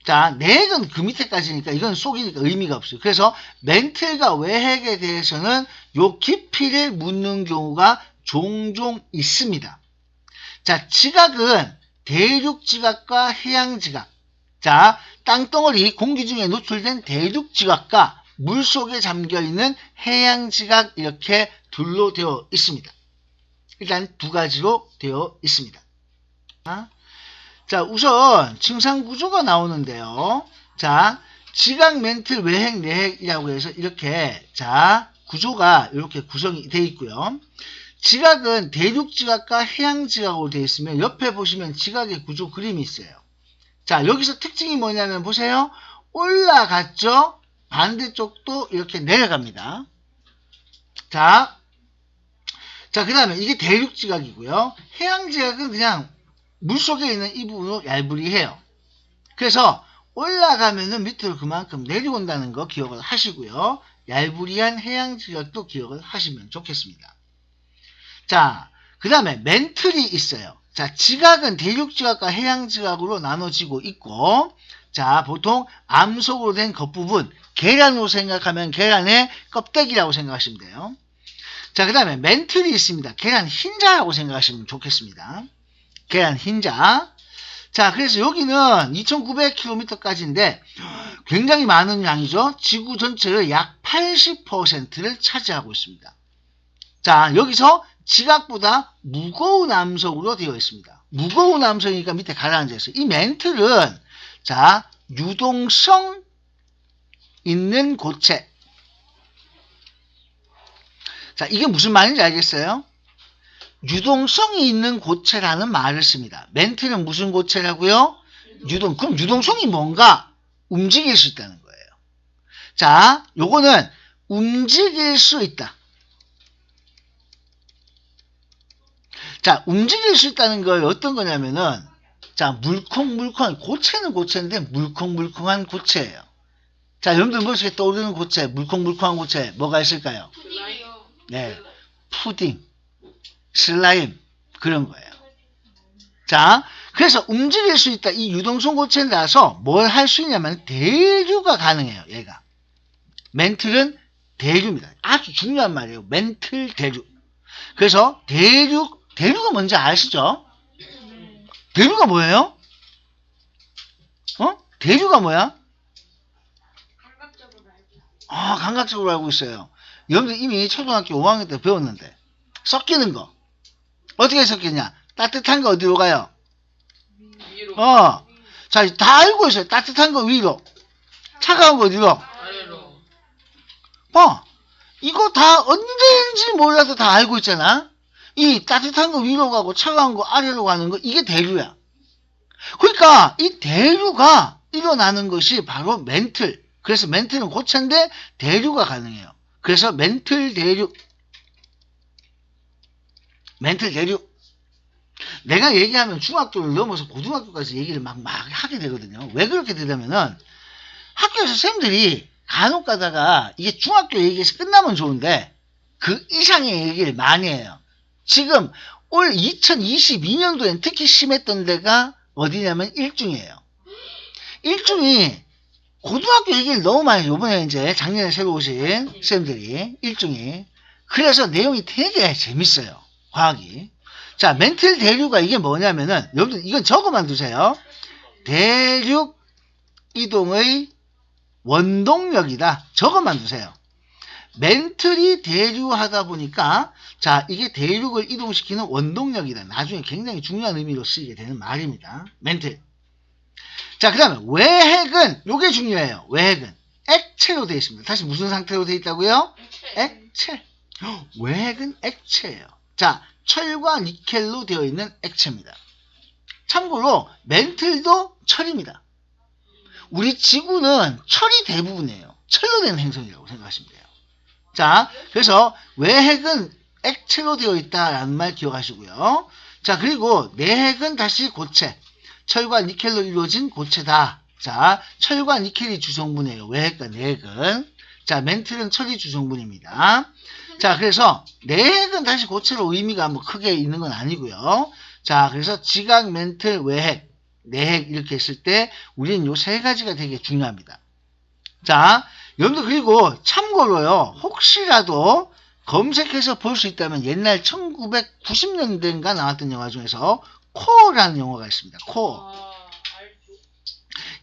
S1: 자, 내핵은 그 밑에까지니까 이건 속이니까 의미가 없어요. 그래서 멘틀과 외핵에 대해서는 요 깊이를 묻는 경우가 종종 있습니다. 자, 지각은 대륙 지각과 해양 지각. 자, 땅덩어리 공기 중에 노출된 대륙 지각과 물속에 잠겨있는 해양 지각 이렇게 둘로 되어 있습니다. 일단 두 가지로 되어 있습니다. 자, 우선 층상 구조가 나오는데요. 자, 지각, 멘틀, 외핵, 내핵이라고 해서 이렇게 자, 구조가 이렇게 구성이 되어 있고요. 지각은 대륙 지각과 해양 지각으로 되어 있으면 옆에 보시면 지각의 구조 그림이 있어요. 자, 여기서 특징이 뭐냐면 보세요. 올라갔죠? 반대쪽도 이렇게 내려갑니다. 자, 그 다음에 이게 대륙지각이고요. 해양지각은 그냥 물속에 있는 이 부분으로 얄부리해요. 그래서 올라가면은 밑으로 그만큼 내려온다는 거 기억을 하시고요. 얄부리한 해양지각도 기억을 하시면 좋겠습니다. 자, 그 다음에 멘틀이 있어요. 자, 지각은 대륙지각과 해양지각으로 나눠지고 있고, 자, 보통 암석으로 된 겉부분, 계란으로 생각하면 계란의 껍데기라고 생각하시면 돼요. 자, 그 다음에 멘틀이 있습니다. 계란 흰자라고 생각하시면 좋겠습니다. 계란 흰자. 자, 그래서 여기는 2900km까지인데 굉장히 많은 양이죠. 지구 전체의 약 80%를 차지하고 있습니다. 자, 여기서 지각보다 무거운 암석으로 되어 있습니다. 무거운 암석이니까 밑에 가라앉아 있어요. 이 멘틀은 자, 유동성 있는 고체. 자, 이게 무슨 말인지 알겠어요? 유동성이 있는 고체라는 말을 씁니다. 멘틀은 무슨 고체라고요? 그럼 유동성이 뭔가? 움직일 수 있다는 거예요. 자, 요거는 움직일 수 있다. 자, 움직일 수 있다는 걸 어떤 거냐면은, 자, 물컹물컹한, 고체는 고체인데 물컹물컹한 고체예요. 자, 여러분들 머릿속에 떠오르는 고체, 물컹물컹한 고체, 뭐가 있을까요?
S2: 푸딩이요.
S1: 네, 푸딩, 슬라임, 그런 거예요. 자, 그래서 움직일 수 있다. 이 유동성 고체라서 뭘 할 수 있냐면 대류가 가능해요. 얘가. 멘틀은 대류입니다. 아주 중요한 말이에요. 멘틀 대류. 그래서 대류가 뭔지 아시죠? 대류가 뭐예요? 대류가 뭐야?
S2: 감각적으로 알죠.
S1: 아, 감각적으로 알고 있어요. 여러분들 이미 초등학교 5학년 때 배웠는데 섞이는 거 어떻게 섞이냐? 따뜻한 거 어디로 가요?
S2: 위로.
S1: 자, 다 알고 있어요. 따뜻한 거 위로, 차가운 거 어디로?
S2: 아래로.
S1: 이거 다 언제인지 몰라도 다 알고 있잖아. 이 따뜻한 거 위로 가고 차가운 거 아래로 가는 거, 이게 대류야. 그러니까 이 대류가 일어나는 것이 바로 멘틀. 그래서 멘틀은 고체인데 대류가 가능해요. 그래서 멘틀 대류. 내가 얘기하면 중학교를 넘어서 고등학교까지 얘기를 막 하게 되거든요. 왜 그렇게 되냐면은 학교에서 선생님들이 간혹 가다가 이게 중학교 얘기에서 끝나면 좋은데 그 이상의 얘기를 많이 해요. 지금 올 2022년도엔 특히 심했던 데가 어디냐면 일중이에요. 일중이 고등학교 얘기를 너무 많이 해요. 이번에 이제 작년에 새로 오신 선생님들이 일중이. 그래서 내용이 되게 재밌어요. 과학이. 자, 멘틀 대류가 이게 뭐냐면은 여러분들 이건 적어만 두세요. 대륙 이동의 원동력이다. 적어만 두세요. 멘틀이 대류하다 보니까 자, 이게 대륙을 이동시키는 원동력이다. 나중에 굉장히 중요한 의미로 쓰이게 되는 말입니다. 멘틀. 자, 그 다음에 외핵은 요게 중요해요. 외핵은 액체로 되어 있습니다. 다시 무슨 상태로 되어 있다고요? 액체. 외핵은 액체예요. 자, 철과 니켈로 되어 있는 액체입니다. 참고로 멘틀도 철입니다. 우리 지구는 철이 대부분이에요. 철로 된 행성이라고 생각하시면 돼요. 자, 그래서 외핵은 액체로 되어 있다라는 말 기억하시고요. 자, 그리고 내핵은 다시 고체. 철과 니켈로 이루어진 고체다. 자, 철과 니켈이 주성분이에요. 외핵과 내핵은. 자, 멘틀은 철이 주성분입니다. 자, 그래서 내핵은 다시 고체로 의미가 뭐 크게 있는 건 아니고요. 자, 그래서 지각, 멘틀, 외핵, 내핵 이렇게 했을 때 우리는 요 세 가지가 되게 중요합니다. 자, 여러분들 그리고 참고로요. 혹시라도 검색해서 볼 수 있다면 옛날 1990년대인가 나왔던 영화 중에서 코어라는 영화가 있습니다. 코어.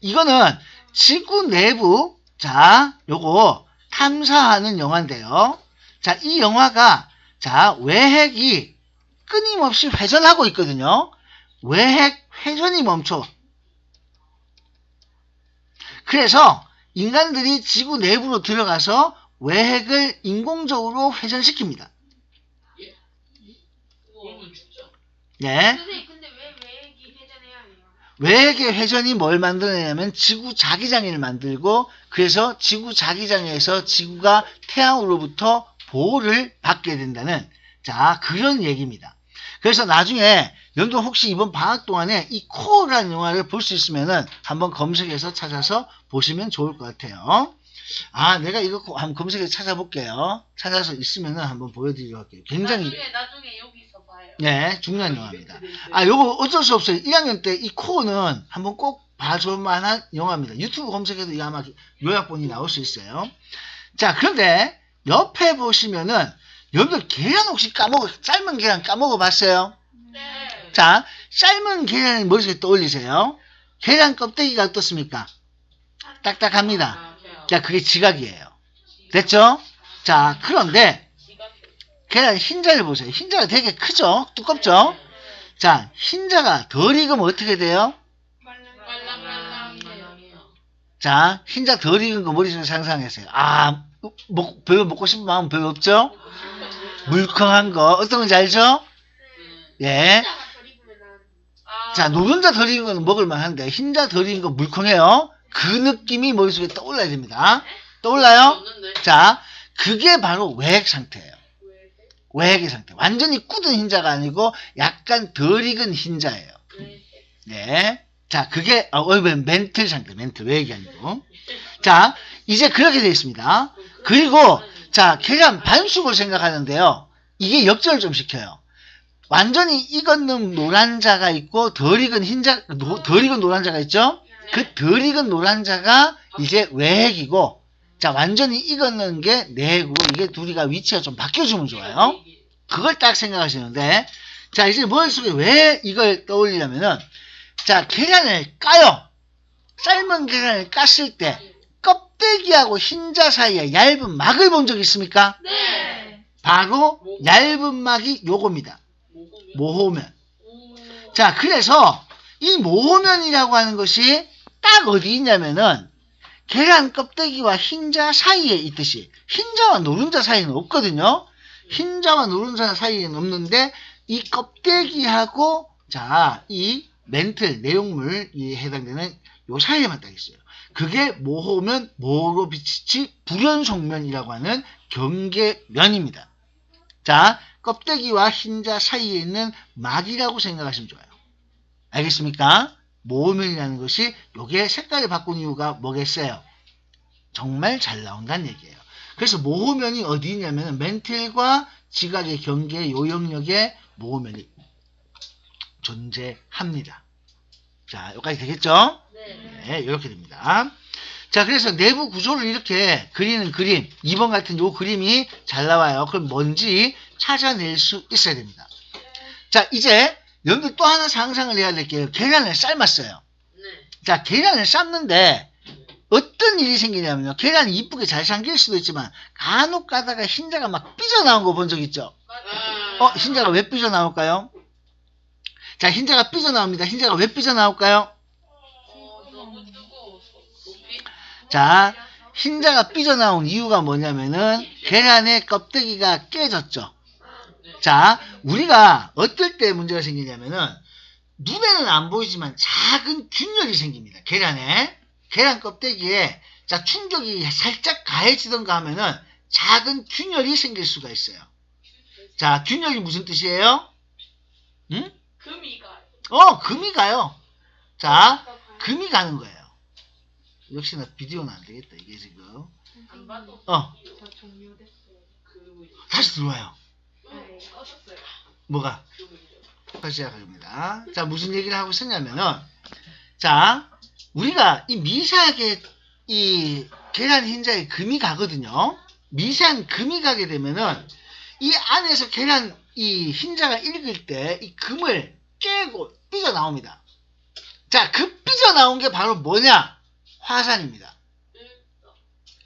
S1: 이거는 지구 내부, 자, 요거 탐사하는 영화인데요. 자, 이 영화가, 자, 외핵이 끊임없이 회전하고 있거든요. 외핵 회전이 멈춰. 그래서 인간들이 지구 내부로 들어가서 외핵을 인공적으로 회전시킵니다. 네.
S2: 선생님, 근데 왜 외핵이 회전해야 해요?
S1: 외핵의 회전이 뭘 만들어내냐면 지구 자기장을 만들고 그래서 지구 자기장에서 지구가 태양으로부터 보호를 받게 된다는 자 그런 얘기입니다. 그래서 나중에 여러분들 혹시 이번 방학 동안에 이 코어라는 영화를 볼 수 있으면은 한번 검색해서 찾아서 보시면 좋을 것 같아요. 아 내가 이거 한번 검색해서 찾아볼게요. 찾아서 있으면은 한번 보여드리도록 할게요. 굉장히
S2: 나중에 여기서 봐요.
S1: 네, 중요한 영화입니다. 아, 요거 어쩔 수 없어요. 1학년 때 이 코어는 한번 꼭 봐줄 만한 영화입니다. 유튜브 검색해도 이 아마 요약본이 나올 수 있어요. 자, 그런데 옆에 보시면은 여러분들 계란 혹시 삶은 계란 까먹어 봤어요?
S2: 네.
S1: 자, 삶은 계란을 머릿속에 떠올리세요. 계란 껍데기가 어떻습니까? 딱딱합니다. 자, 그게 지각이에요. 됐죠? 자, 그런데 계란 흰자를 보세요. 흰자가 되게 크죠? 두껍죠? 자, 흰자가 덜 익으면 어떻게 돼요?
S2: 말랑말랑해요.
S1: 자, 흰자 덜 익은 거 머릿속에 상상하세요. 아, 별로 먹고 싶은 마음 별로 없죠? 물컹한 거. 어떤 건지 알죠? 예. 자, 노른자 덜 익은 거는 먹을만 한데, 흰자 덜 익은 거 물컹해요. 그 느낌이 머릿속에 떠올라야 됩니다. 떠올라요? 자, 그게 바로 외핵 상태예요. 외핵의 상태. 완전히 굳은 흰자가 아니고 약간 덜 익은 흰자예요. 네. 자, 그게 멘틀 상태. 멘틀 외핵이 아니고. 자, 이제 그렇게 되어 있습니다. 그리고 자, 계란 반숙을 생각하는데요. 이게 역전을 좀 시켜요. 완전히 익은 노란자가 있고 덜 익은 덜 익은 노란자가 있죠? 그 덜 익은 노란자가 이제 외핵이고 자, 완전히 익었는 게 내핵이고 이게 둘이가 위치가 좀 바뀌어주면 좋아요. 그걸 딱 생각하시는데 자, 이제 머릿속에 왜 이걸 떠올리냐면은 자, 계란을 까요. 삶은 계란을 깠을 때 껍데기하고 흰자 사이에 얇은 막을 본 적 있습니까?
S2: 네.
S1: 바로 얇은 막이 요겁니다. 모호면. 자, 그래서 이 모호면이라고 하는 것이 딱 어디 있냐면은 계란 껍데기와 흰자 사이에 있듯이 흰자와 노른자 사이에는 없거든요. 흰자와 노른자 사이에는 없는데 이 껍데기하고 자, 이 멘틀 내용물이 해당되는 요 사이에만 딱 있어요. 그게 모호면, 모호로 비치치 불연속면이라고 하는 경계면입니다. 자, 껍데기와 흰자 사이에 있는 막이라고 생각하시면 좋아요. 알겠습니까? 모호면이라는 것이 요게 색깔을 바꾼 이유가 뭐겠어요? 정말 잘 나온다는 얘기예요. 그래서 모호면이 어디 있냐면 멘틀과 지각의 경계 요 영역에 모호면이 존재합니다. 자, 여기까지 되겠죠? 네, 이렇게 됩니다. 자, 그래서 내부 구조를 이렇게 그리는 그림, 2번 같은 요 그림이 잘 나와요. 그럼 뭔지 찾아낼 수 있어야 됩니다. 자, 이제 여러분들 또 하나 상상을 해야 될 게요. 계란을 삶았어요. 자, 계란을 삶는데 어떤 일이 생기냐면요. 계란이 이쁘게 잘 삶길 수도 있지만 간혹 가다가 흰자가 막 삐져나온 거 본 적 있죠? 흰자가 왜 삐져나올까요? 자, 흰자가 삐져나옵니다. 흰자가 왜 삐져나올까요?
S2: 너무 뜨거워서.
S1: 자, 흰자가 삐져나온 이유가 뭐냐면은 계란의 껍데기가 깨졌죠. 자, 우리가 어떨 때 문제가 생기냐면은 눈에는 안 보이지만 작은 균열이 생깁니다. 계란 껍데기에 자, 충격이 살짝 가해지던가 하면은 작은 균열이 생길 수가 있어요. 자, 균열이 무슨 뜻이에요? 응?
S2: 금이 가요.
S1: 금이 가요. 자, 금이 가는 거예요. 역시나 비디오는 안 되겠다. 이게 지금.
S2: 안 봐도.
S3: 저 종료됐어요.
S1: 다시 들어와요.
S3: 네.
S2: 꺼졌어요.
S1: 뭐가? 다시 시작합니다. 자, 무슨 얘기를 하고 있었냐면은, 자, 우리가 이 미세하게 이 계란 흰자에 금이 가거든요. 미세한 금이 가게 되면은, 이 안에서 계란 이 흰자가 익을 때 이 금을 깨고 삐져나옵니다. 자, 그 삐져나온 게 바로 뭐냐? 화산입니다.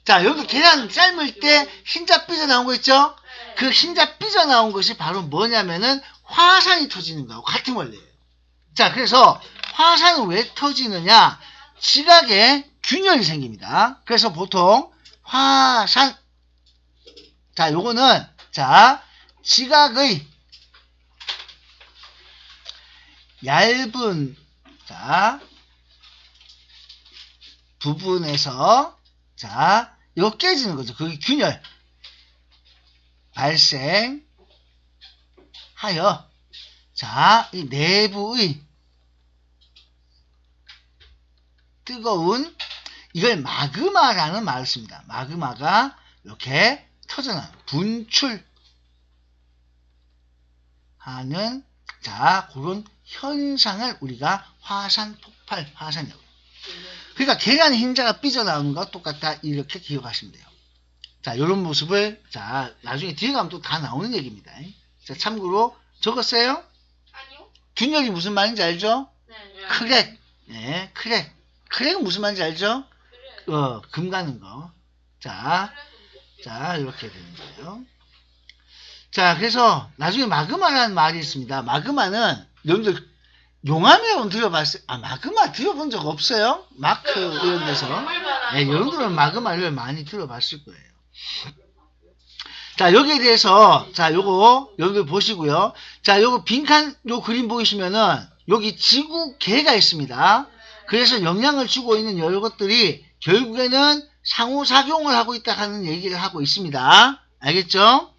S1: 자, 여기 계란 삶을 때 흰자 삐져나온 거 있죠? 그 흰자 삐져나온 것이 바로 뭐냐면은 화산이 터지는 거하고 같은 원리예요. 자, 그래서 화산은 왜 터지느냐? 지각에 균열이 생깁니다. 그래서 보통 화산, 자, 요거는 자, 지각의 얇은 자, 부분에서, 자, 이거 깨지는 거죠. 그게 균열. 발생하여, 자, 이 내부의 뜨거운, 이걸 마그마라는 말을 씁니다. 마그마가 이렇게 터져나는, 분출하는, 자, 그런 현상을 우리가 화산 폭발, 화산이라고. 그러니까 계란의 흰자가 삐져나오는 것과 똑같다. 이렇게 기억하시면 돼요. 자, 이런 모습을, 자, 나중에 뒤에 가면 또 다 나오는 얘기입니다. 자, 참고로 적었어요?
S2: 아니요.
S1: 균열이 무슨 말인지 알죠?
S2: 네.
S1: 크랙. 예, 크랙. 크랙은 무슨 말인지 알죠?
S2: 그래.
S1: 금 가는 거. 자, 자, 이렇게 되는 거예요. 자, 그래서 나중에 마그마라는 말이 있습니다. 마그마는 여러분들 용암이라고 들어봤어요? 아, 마그마 들어본 적 없어요? 마크 이런 데서. 네, 여러분들은 마그마를 많이 들어봤을 거예요. 자, 여기에 대해서, 자, 요거, 여러분들 보시고요. 자, 요거 빈칸, 요 그림 보이시면은, 여기 지구계가 있습니다. 그래서 영향을 주고 있는 여러 것들이 결국에는 상호작용을 하고 있다 하는 얘기를 하고 있습니다. 알겠죠?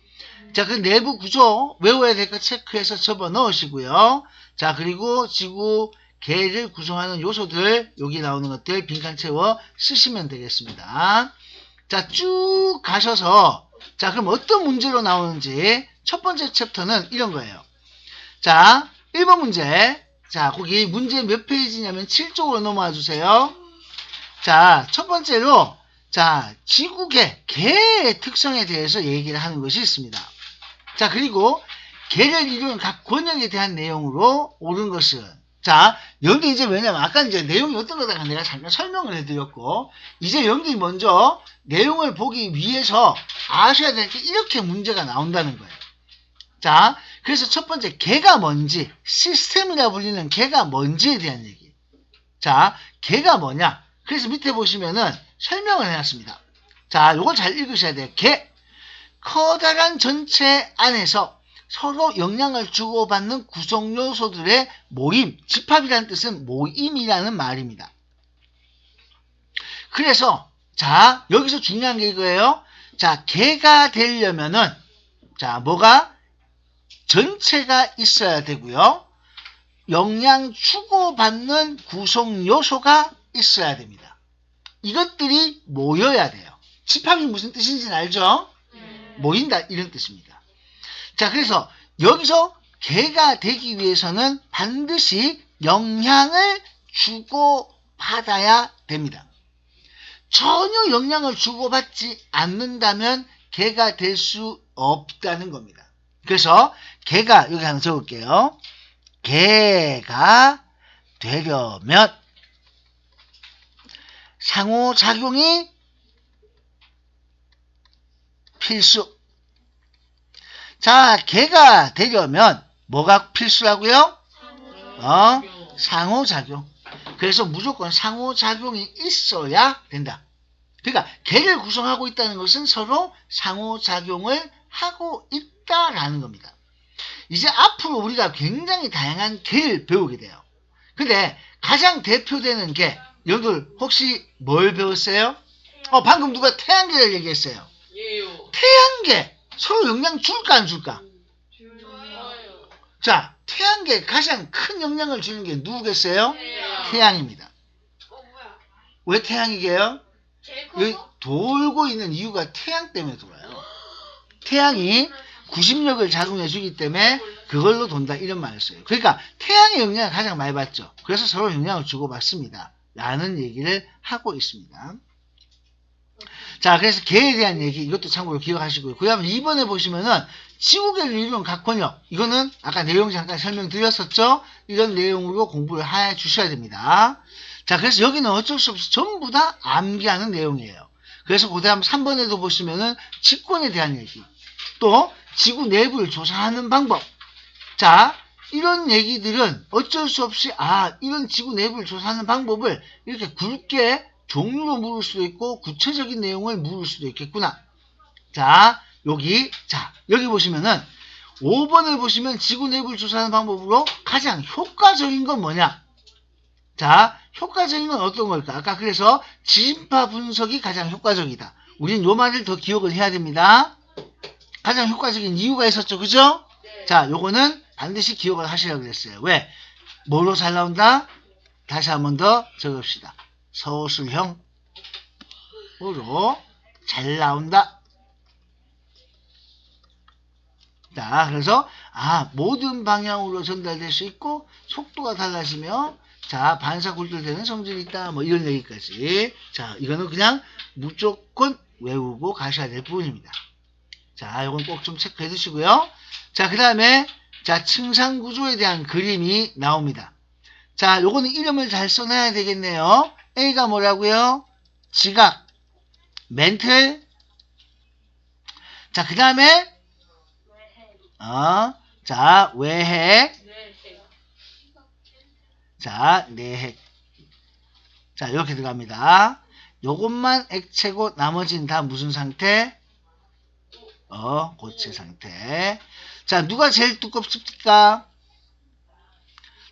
S1: 자, 그 내부 구조 외워야 될 거 체크해서 접어 넣으시고요. 자, 그리고 지구계를 구성하는 요소들, 여기 나오는 것들 빈칸 채워 쓰시면 되겠습니다. 자, 쭉 가셔서, 자, 그럼 어떤 문제로 나오는지 첫 번째 챕터는 이런 거예요. 자, 1번 문제. 자, 거기 문제 몇 페이지냐면 7쪽으로 넘어와 주세요. 자, 첫 번째로, 자, 지구계, 개의 특성에 대해서 얘기를 하는 것이 있습니다. 자, 그리고 개를 이루는 각 권역에 대한 내용으로 옳은 것은, 자, 여러분들 이제 왜냐면 아까 이제 내용이 어떤 거다가 내가 잠깐 설명을 해드렸고, 이제 여러분들이 먼저 내용을 보기 위해서 아셔야 될 게 이렇게 문제가 나온다는 거예요. 자, 그래서 첫 번째, 개가 뭔지, 시스템이라 불리는 개가 뭔지에 대한 얘기. 자, 개가 뭐냐? 그래서 밑에 보시면은 설명을 해놨습니다. 자, 요걸 잘 읽으셔야 돼요. 개. 커다란 전체 안에서 서로 영향을 주고받는 구성 요소들의 모임, 집합이라는 뜻은 모임이라는 말입니다. 그래서, 자, 여기서 중요한 게 이거예요. 자, 개가 되려면은, 자, 뭐가? 전체가 있어야 되고요. 영향 주고받는 구성 요소가 있어야 됩니다. 이것들이 모여야 돼요. 집합이 무슨 뜻인지는 알죠? 모인다 이런 뜻입니다. 자, 그래서 여기서 개가 되기 위해서는 반드시 영향을 주고받아야 됩니다. 전혀 영향을 주고받지 않는다면 개가 될 수 없다는 겁니다. 그래서 개가 여기 하나 적을게요. 개가 되려면 상호작용이 필수. 자, 개가 되려면 뭐가 필수라고요? 상호작용. 그래서 무조건 상호작용이 있어야 된다. 그러니까 개를 구성하고 있다는 것은 서로 상호작용을 하고 있다라는 겁니다. 이제 앞으로 우리가 굉장히 다양한 개를 배우게 돼요. 근데 가장 대표되는 개, 여러분들 혹시 뭘 배웠어요? 방금 누가 태양계를 얘기했어요.
S2: 예요.
S1: 태양계 서로 영향 줄까 안 줄까?
S2: 좋아요.
S1: 자, 태양계 가장 큰 영향을 주는 게 누구겠어요? 태양입니다.
S3: 뭐야?
S1: 왜 태양이게요?
S2: 제일
S1: 여기
S2: 커서?
S1: 돌고 있는 이유가 태양 때문에 돌아요. 태양이 구심력을 작용해 주기 때문에 그걸로 돈다 이런 말을 써요. 그러니까 태양의 영향을 가장 많이 받죠. 그래서 서로 영향을 주고받습니다. 라는 얘기를 하고 있습니다. 자, 그래서 개에 대한 얘기 이것도 참고로 기억하시고요. 그 다음에 2번에 보시면은 지구계를 이루는 각 권역, 이거는 아까 내용 잠깐 설명드렸었죠. 이런 내용으로 공부를 해 주셔야 됩니다. 자, 그래서 여기는 어쩔 수 없이 전부 다 암기하는 내용이에요. 그래서 그 다음 3번에도 보시면은 직권에 대한 얘기, 또 지구 내부를 조사하는 방법. 자, 이런 얘기들은 어쩔 수 없이 이런 지구 내부를 조사하는 방법을 이렇게 굵게 종류로 물을 수도 있고 구체적인 내용을 물을 수도 있겠구나. 자, 여기 보시면은 5번을 보시면 지구 내부를 조사하는 방법으로 가장 효과적인 건 뭐냐? 자, 효과적인 건 어떤 걸까? 아까 그래서 지진파 분석이 가장 효과적이다. 우린 요 말을 더 기억을 해야 됩니다. 가장 효과적인 이유가 있었죠. 그죠?
S2: 네.
S1: 자, 요거는 반드시 기억을 하시라고 그랬어요. 왜? 뭐로 잘 나온다? 다시 한 번 더 적읍시다. 서술형으로 잘 나온다. 자, 그래서 모든 방향으로 전달될 수 있고 속도가 달라지며 자, 반사 굴절되는 성질이 있다. 뭐 이런 얘기까지. 자, 이거는 그냥 무조건 외우고 가셔야 될 부분입니다. 자, 이건 꼭 좀 체크해 두시고요. 자, 그 다음에 자, 층상 구조에 대한 그림이 나옵니다. 자, 요거는 이름을 잘 써놔야 되겠네요. A가 뭐라고요? 지각, 멘틀. 자, 그 다음에 자, 외핵. 자, 내핵. 자, 이렇게 들어갑니다. 요것만 액체고 나머지는 다 무슨 상태? 고체 상태. 자, 누가 제일 두껍습니까?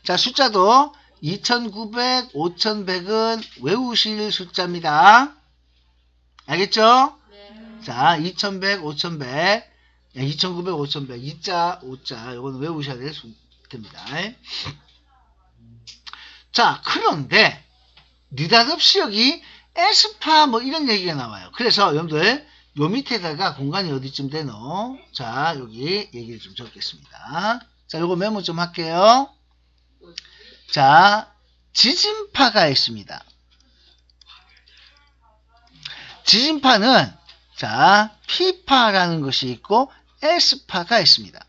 S1: 자, 숫자도 2900, 5100은 외우실 숫자입니다. 알겠죠?
S2: 네.
S1: 자, 2100, 5100, 2900, 5100, 2자, 5자, 요거는 외우셔야 될 숫자입니다. 자, 그런데 느닷없이 여기 S파 뭐 이런 얘기가 나와요. 그래서 여러분들 요 밑에다가 공간이 어디쯤 되노? 자, 여기 얘기를 좀 적겠습니다. 자, 요거 메모 좀 할게요. 자, 지진파가 있습니다. 지진파는 자, P파라는 것이 있고 S파가 있습니다.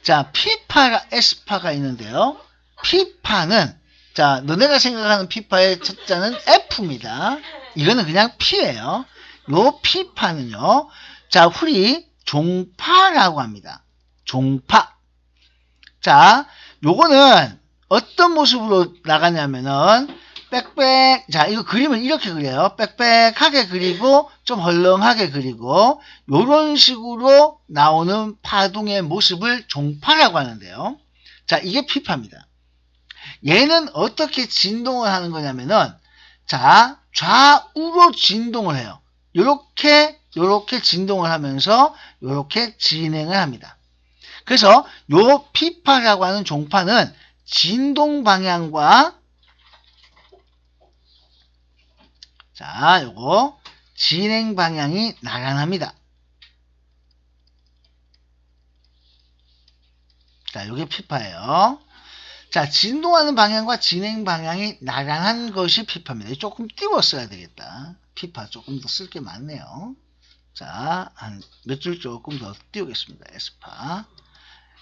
S1: 자, P파가 S파가 있는데요. P파는 자, 너네가 생각하는 P파의 첫 자는 F입니다. 이거는 그냥 P예요. 요 P파는요. 자, 우리 종파라고 합니다. 종파. 자, 요거는 어떤 모습으로 나가냐면은 빽빽. 자, 이거 그림을 이렇게 그려요. 빽빽하게 그리고 좀 헐렁하게 그리고 요런 식으로 나오는 파동의 모습을 종파라고 하는데요. 자, 이게 P파입니다. 얘는 어떻게 진동을 하는 거냐면은 자, 좌우로 진동을 해요. 요렇게 진동을 하면서 요렇게 진행을 합니다. 그래서 요 P파라고 하는 종파는 진동 방향과 자, 요거 진행 방향이 나란합니다. 자, 요게 P파예요. 자, 진동하는 방향과 진행 방향이 나란한 것이 P파입니다. 조금 띄웠어야 되겠다. P파 조금 더 쓸 게 많네요. 자, 한 몇 줄 조금 더 띄우겠습니다. S파.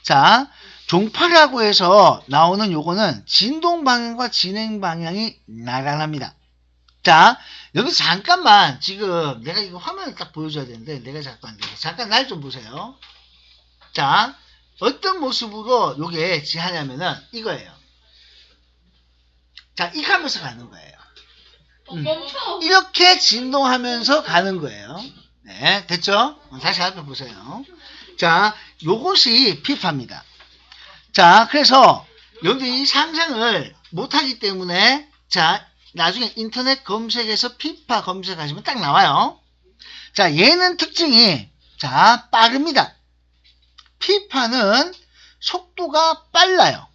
S1: 자, 종파라고 해서 나오는 요거는 진동 방향과 진행 방향이 나란합니다. 자, 여기 잠깐만 지금 내가 이거 화면을 딱 보여줘야 되는데 내가 잠깐 날 좀 보세요. 자, 어떤 모습으로 요게 지하냐면은 이거예요. 자, 이렇게 하면서 가는 거예요.
S2: 멈춰.
S1: 이렇게 진동하면서 가는 거예요. 네, 됐죠? 다시 앞에 보세요. 자, 요것이 P파입니다. 자, 그래서 여기 상상을 못하기 때문에 자, 나중에 인터넷 검색에서 P파 검색하시면 딱 나와요. 자, 얘는 특징이 자, 빠릅니다. P파는 속도가 빨라요.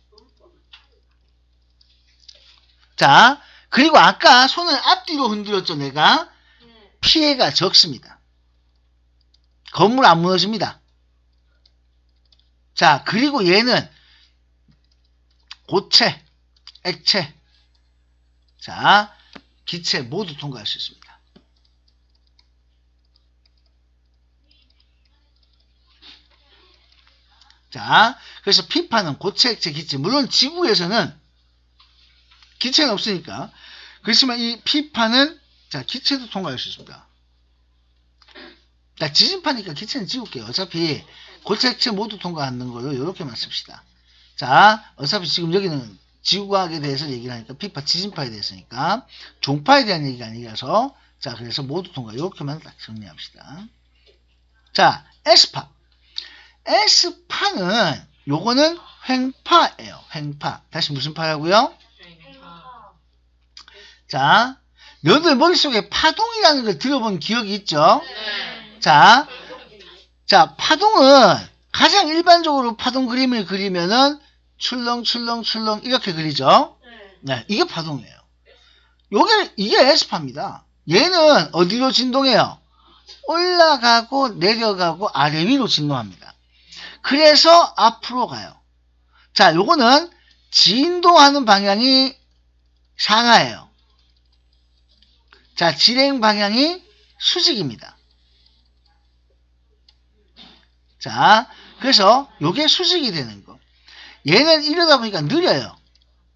S1: 자, 그리고 아까 손을 앞뒤로 흔들었죠, 내가. 피해가 적습니다. 건물 안 무너집니다. 자, 그리고 얘는 고체, 액체, 자, 기체 모두 통과할 수 있습니다. 자, 그래서 P파는 고체, 액체, 기체. 물론 지구에서는 기체는 없으니까. 그렇지만 이 P파는 자, 기체도 통과할 수 있습니다. 자, 지진파니까 기체는 지울게요. 어차피 고체, 액체 모두 통과하는 걸로 이렇게만 씁시다. 자, 어차피 지금 여기는 지구과학에 대해서 얘기를 하니까 P파, 지진파에 대해서니까 종파에 대한 얘기가 아니라서 자, 그래서 모두 통과 이렇게만 딱 정리합시다. 자, S파. S파는 요거는 횡파예요. 횡파. 다시 무슨 파라고요? 자, 여러분들 머릿속에 파동이라는 걸 들어본 기억이 있죠?
S2: 네.
S1: 자, 파동은 가장 일반적으로 파동 그림을 그리면은 출렁출렁출렁 이렇게 그리죠? 네, 이게 파동이에요. 이게 에스파입니다. 얘는 어디로 진동해요? 올라가고 내려가고 아래 위로 진동합니다. 그래서 앞으로 가요. 자, 요거는 진동하는 방향이 상하예요. 자, 진행 방향이 수직입니다. 자, 그래서 요게 수직이 되는 거. 얘는 이러다 보니까 느려요.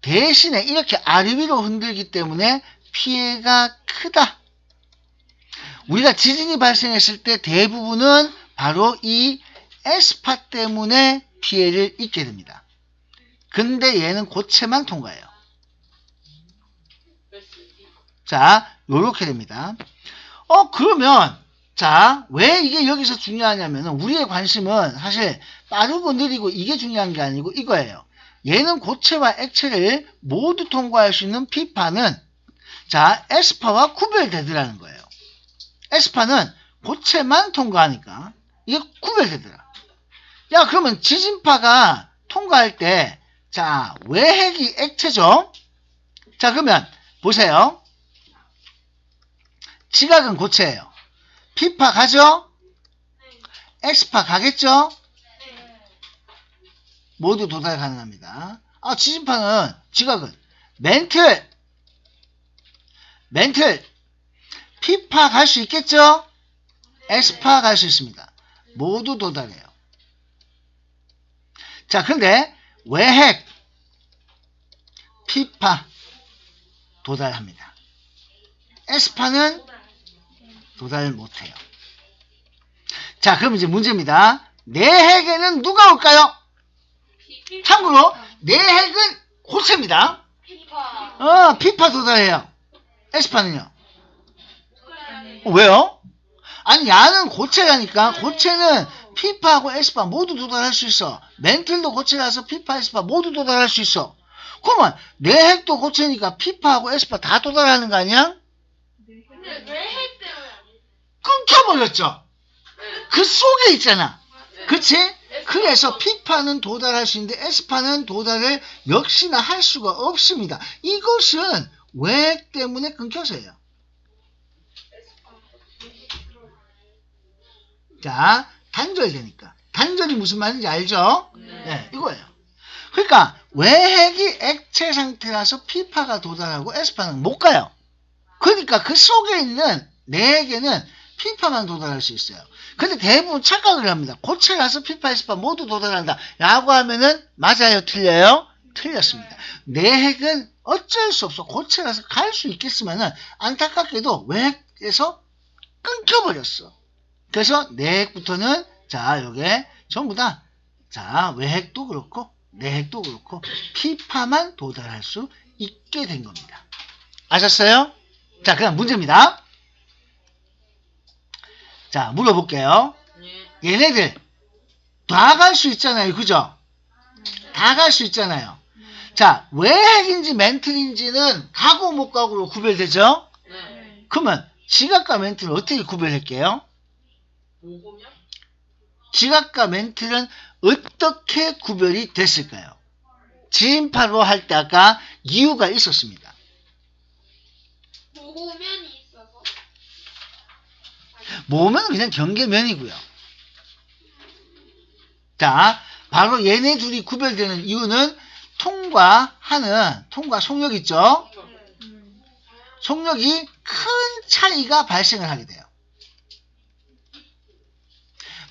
S1: 대신에 이렇게 아래 위로 흔들기 때문에 피해가 크다. 우리가 지진이 발생했을 때 대부분은 바로 이 에스파 때문에 피해를 입게 됩니다. 근데 얘는 고체만 통과해요. 자, 요렇게 됩니다. 그러면 자, 왜 이게 여기서 중요하냐면 우리의 관심은 사실 빠르고 느리고 이게 중요한 게 아니고 이거예요. 얘는 고체와 액체를 모두 통과할 수 있는 피파는 자, 에스파와 구별되더라는 거예요. 에스파는 고체만 통과하니까 이게 구별되더라. 야, 그러면 지진파가 통과할 때 자, 외핵이 액체죠? 자, 그러면 보세요. 지각은 고체예요. 피파 가죠? 에스파 가겠죠? 모두 도달 가능합니다. 지진파는 지각은 멘틀 피파 갈 수 있겠죠? 에스파 갈 수 있습니다. 모두 도달해요. 자, 근데 외핵 피파 도달합니다. 에스파는 도달 못해요. 자, 그럼 이제 문제입니다. 내핵에는 누가 올까요? 참고로 내핵은 고체입니다. 피파 도달해요. 에스파는요? 왜요? 아니, 야는 고체라니까. 고체는 피파하고 에스파 모두 도달할 수 있어. 멘틀도 고체라서 피파, 에스파 모두 도달할 수 있어. 그러면 내핵도 고체니까 피파하고 에스파 다 도달하는 거 아니야?
S2: 외핵 때문에
S1: 끊겨버렸죠. 그 속에 있잖아. 그치? 그래서 피파는 도달할 수 있는데 에스파는 도달을 역시나 할 수가 없습니다. 이것은 외핵 때문에 끊겨서예요. 자, 단절되니까. 단절이 무슨 말인지 알죠? 네, 이거예요. 그러니까 외핵이 액체 상태라서 피파가 도달하고 에스파는 못 가요. 그러니까 그 속에 있는 내핵에는 피파만 도달할 수 있어요. 근데 대부분 착각을 합니다. 고체라서 피파, 에스파 모두 도달한다 라고 하면은 맞아요? 틀려요? 틀렸습니다. 내핵은 어쩔 수 없어. 고체라서 갈 수 있겠지만은 안타깝게도 외핵에서 끊겨버렸어. 그래서 내핵부터는 자, 요게 전부 다 자, 외핵도 그렇고 내핵도 그렇고 피파만 도달할 수 있게 된 겁니다. 아셨어요? 자, 그다음 문제입니다. 자, 물어볼게요. 얘네들 다 갈 수 있잖아요. 그죠? 다 갈 수 있잖아요. 자, 외핵인지 멘틀인지는 가고 못 가고로 구별되죠? 그러면 지각과 멘틀을 어떻게 구별할게요? 지각과 멘틀은 어떻게 구별이 됐을까요? 지진파로 할 때 아까 이유가 있었습니다.
S2: 모면이 있어서
S1: 모으면 그냥 경계면이고요. 자, 바로 얘네 둘이 구별되는 이유는 통과 속력 있죠? 속력이 큰 차이가 발생을 하게 돼요.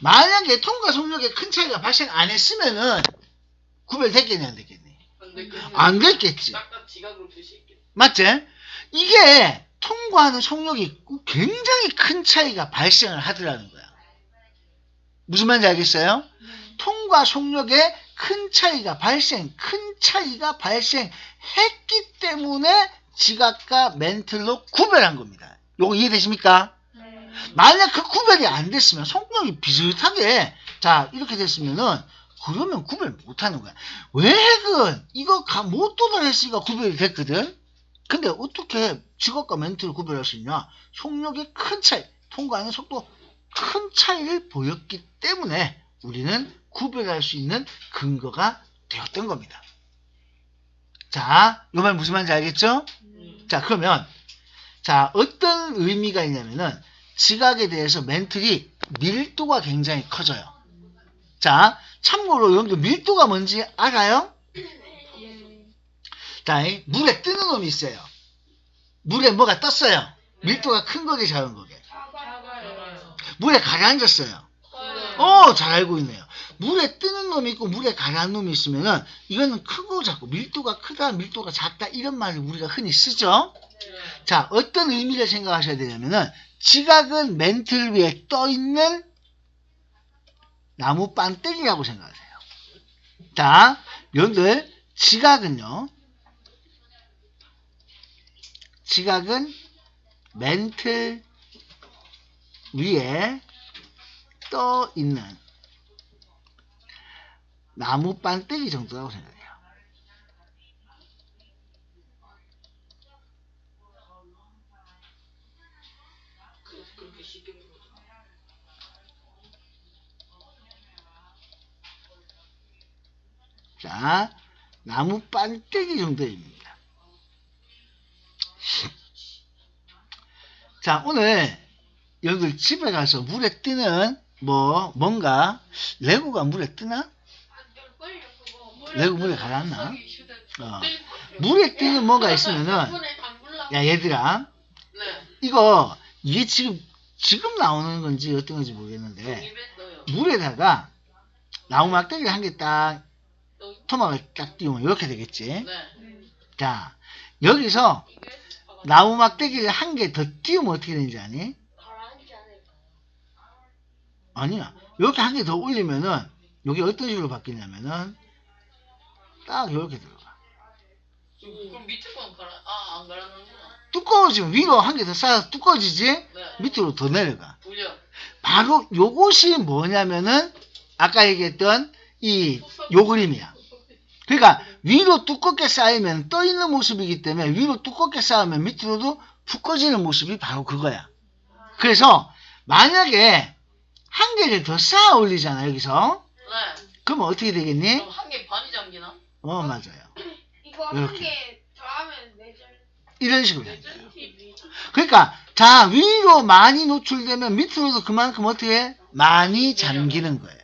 S1: 만약에 통과 속력에 큰 차이가 발생 안 했으면은 구별됐겠니 안 됐겠니? 안 됐겠지. 맞지? 이게 통과하는 속력이 굉장히 큰 차이가 발생을 하더라는 거야. 무슨 말인지 알겠어요? 통과 속력에 큰 차이가 발생했기 때문에 지각과 멘틀로 구별한 겁니다. 요거 이해되십니까? 만약 그 구별이 안 됐으면 속력이 비슷하게 자 이렇게 됐으면은 그러면 구별 못하는 거야. 외핵은 이거 못 도달했으니까 구별이 됐거든. 근데 어떻게 직업과 멘트를 구별할 수 있냐? 속력의 큰 차이, 통과하는 속도 큰 차이를 보였기 때문에 우리는 구별할 수 있는 근거가 되었던 겁니다. 자, 이 말 무슨 말인지 알겠죠? 자, 그러면 자, 어떤 의미가 있냐면은 지각에 대해서 멘틀이 밀도가 굉장히 커져요. 자, 참고로 여러분들 밀도가 뭔지 알아요?
S3: 예.
S1: 자, 물에 뜨는 놈이 있어요. 물에 뭐가 떴어요. 밀도가 큰 거게 작은 거게.
S3: 작아요.
S1: 물에 가라앉았어요.
S2: 커요.
S1: 잘 알고 있네요. 물에 뜨는 놈이 있고 물에 가라앉는 놈이 있으면은 이거는 크고 작고 밀도가 크다, 밀도가 작다 이런 말을 우리가 흔히 쓰죠. 자, 어떤 의미를 생각하셔야 되냐면은 지각은 멘틀 위에 떠 있는 나무 반대기라고 생각하세요. 자, 여러분들 지각은요. 지각은 멘틀 위에 떠 있는 나무 반대기 정도라고 생각해요.
S2: 그렇게 쉽게 보죠.
S1: 자, 나무 반대기 정도입니다. 자, 오늘 여러분들 집에 가서 물에 뜨는 뭔가 레고가 물에 뜨나? 레고 물에 가라앉나? 물에 뜨는 뭐가 있으면은 야 얘들아
S2: 네.
S1: 이게 지금 나오는 건지 어떤 건지 모르겠는데
S2: 입에 넣어요.
S1: 물에다가 나무 막대기를 한 개 딱 토막을 딱 띄우면 이렇게 되겠지.
S2: 네.
S1: 자, 여기서
S2: 이게
S1: 나무 막대기를 한 개 더 띄우면 어떻게 되는지 아니?
S2: 가라앉지 않을까?
S1: 아니야. 이렇게 한 개 더 올리면은 여기 어떤 식으로 바뀌냐면은 딱 이렇게 들어가.
S2: 그럼 밑에 건 안 가라앉는구나.
S1: 두꺼워지면 위로 한 개 더 쌓아서 두꺼워지지?
S2: 네.
S1: 밑으로 더 내려가.
S2: 돌려.
S1: 바로 요것이 뭐냐면은 아까 얘기했던 요 그림이야. 그러니까 위로 두껍게 쌓이면 떠 있는 모습이기 때문에 위로 두껍게 쌓으면 밑으로도 푹 꺼지는 모습이 바로 그거야. 그래서 만약에 한 개를 더 쌓아 올리잖아 여기서.
S2: 네.
S1: 그러면 어떻게 되겠니?
S2: 그럼 한 개 반이 잠기나?
S1: 맞아요.
S2: 이거
S1: 이렇게.
S2: 한 개 더하면 네 절.
S1: 이런 식으로
S2: 네
S1: 된다.
S2: 절.
S1: 그러니까 자 위로 많이 노출되면 밑으로도 그만큼 어떻게 많이 잠기는 거예요.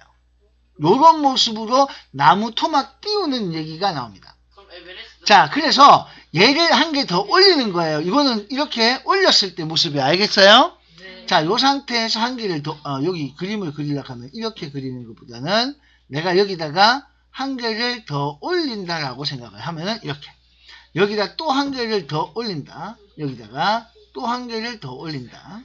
S1: 요런 모습으로 나무 토막 띄우는 얘기가 나옵니다.
S2: 그럼 에베레스트.
S1: 자, 그래서 얘를 한 개 더 올리는 거예요. 이거는 이렇게 올렸을 때 모습이 알겠어요?
S2: 네.
S1: 자, 요 상태에서 한 개를 더 여기 그림을 그리려고 하면 이렇게 그리는 것보다는 내가 여기다가 한 개를 더 올린다라고 생각을 하면은 이렇게 여기다 또 한 개를 더 올린다. 여기다가 또 한 개를 더 올린다.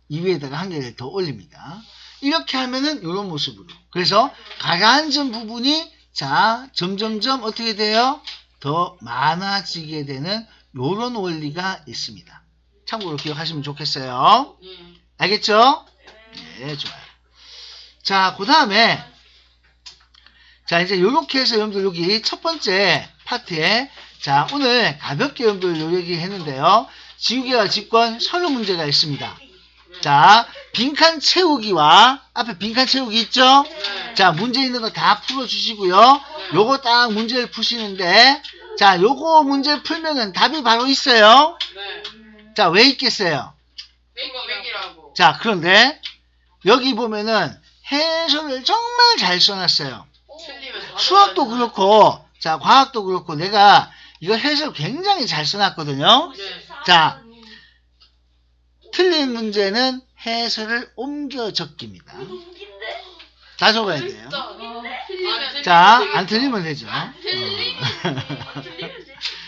S1: 이 위에다가 한 개를 더 올립니다. 이렇게 하면은 이런 모습으로. 그래서 가라앉은 부분이 자 점점점 어떻게 돼요? 더 많아지게 되는 이런 원리가 있습니다. 참고로 기억하시면 좋겠어요. 알겠죠? 네, 좋아요. 자, 그 다음에 자 이제 이렇게 해서 여러분들 여기 첫 번째 파트에 자 오늘 가볍게 여러분들 요 얘기 했는데요. 지우개와 직권 서류 문제가 있습니다. 자, 빈칸 채우기와 앞에 빈칸 채우기 있죠? 자, 문제 있는 거 다 풀어주시고요. 요거 딱 문제를 푸시는데 자, 요거 문제 풀면은 답이 바로 있어요.
S2: 네.
S1: 자, 왜 있겠어요?
S2: 맥이라고.
S1: 자, 그런데 여기 보면은 해설을 정말 잘 써놨어요.
S2: 틀리면
S1: 수학도 그렇고 자, 과학도 그렇고 내가 이거 해설 굉장히 잘 써놨거든요.
S2: 네.
S1: 자, 틀린 문제는 해설을 옮겨 적기입니다. 다 적어야 돼요. 자, 안 틀리면 되죠.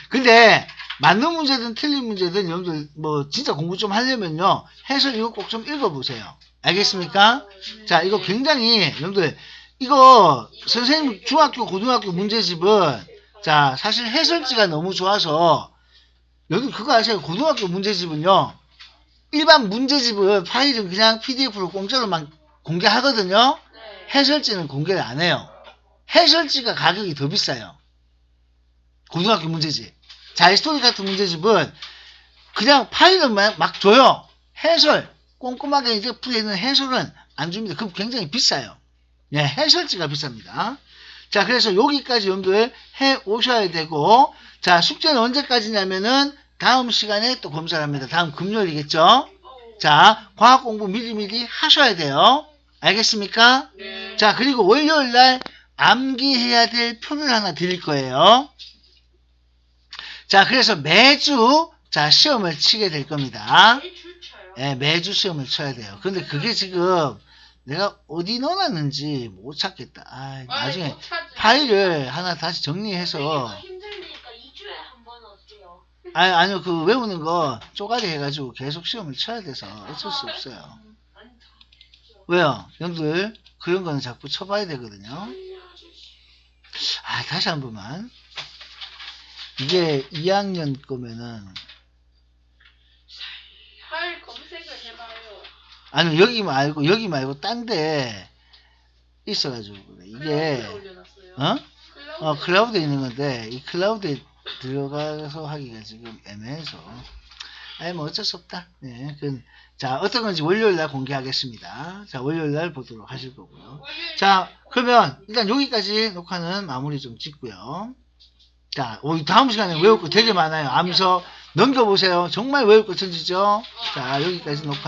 S1: 근데 맞는 문제든 틀린 문제든 여러분들 뭐 진짜 공부 좀 하려면요. 해설 이거 꼭 좀 읽어보세요. 알겠습니까? 자, 이거 굉장히 여러분들 이거 선생님 중학교 고등학교 문제집은 자 사실 해설지가 너무 좋아서 여러분 그거 아세요? 고등학교 문제집은요. 일반 문제집은 파일은 그냥 PDF로 공짜로만 공개하거든요. 해설지는 공개를 안 해요. 해설지가 가격이 더 비싸요. 고등학교 문제집. 자이스토리 같은 문제집은 그냥 파일을 막 줘요. 해설, 꼼꼼하게 이제 풀어있는 해설은 안 줍니다. 그럼 굉장히 비싸요. 네, 해설지가 비쌉니다. 자, 그래서 여기까지 연결해 오셔야 되고, 자, 숙제는 언제까지냐면은 다음 시간에 또 검사를 합니다. 다음 금요일이겠죠? 자, 과학 공부 미리미리 하셔야 돼요. 알겠습니까?
S2: 네.
S1: 자, 그리고 월요일 날 암기해야 될 표를 하나 드릴 거예요. 자, 그래서 매주, 자, 시험을 치게 될 겁니다. 예, 매주 시험을 쳐야 돼요. 근데 그게 지금 내가 어디 넣어놨는지 못 찾겠다. 아, 나중에
S2: 못 찾지.
S1: 파일을 하나 다시 정리해서.
S3: 힘들니까 2주에 한 번 어때요?
S1: 아니요, 그 외우는 거 쪼가리 해가지고 계속 시험을 쳐야 돼서 어쩔 수 없어요.
S3: 아니,
S1: 왜요? 형들, 그런 거는 자꾸 쳐봐야 되거든요. 아, 다시 한 번만. 이게 2학년 거면은,
S2: 파일 검색을 해봐요.
S1: 아니, 여기 말고 딴 데 있어가지고, 그래. 이게,
S2: 클라우드에 올려놨어요.
S1: 어? 클라우드에 있는 건데, 이 클라우드에 들어가서 하기가 지금 애매해서. 아니, 뭐 어쩔 수 없다. 네, 자, 어떤 건지 월요일 날 공개하겠습니다. 자, 월요일 날 보도록 하실 거고요. 자, 그러면 일단 여기까지 녹화는 마무리 좀 짓고요. 자, 다음 시간에 외울 거 되게 많아요. 암서 넘겨보세요. 정말 외울 거 천지죠? 자, 여기까지 녹화.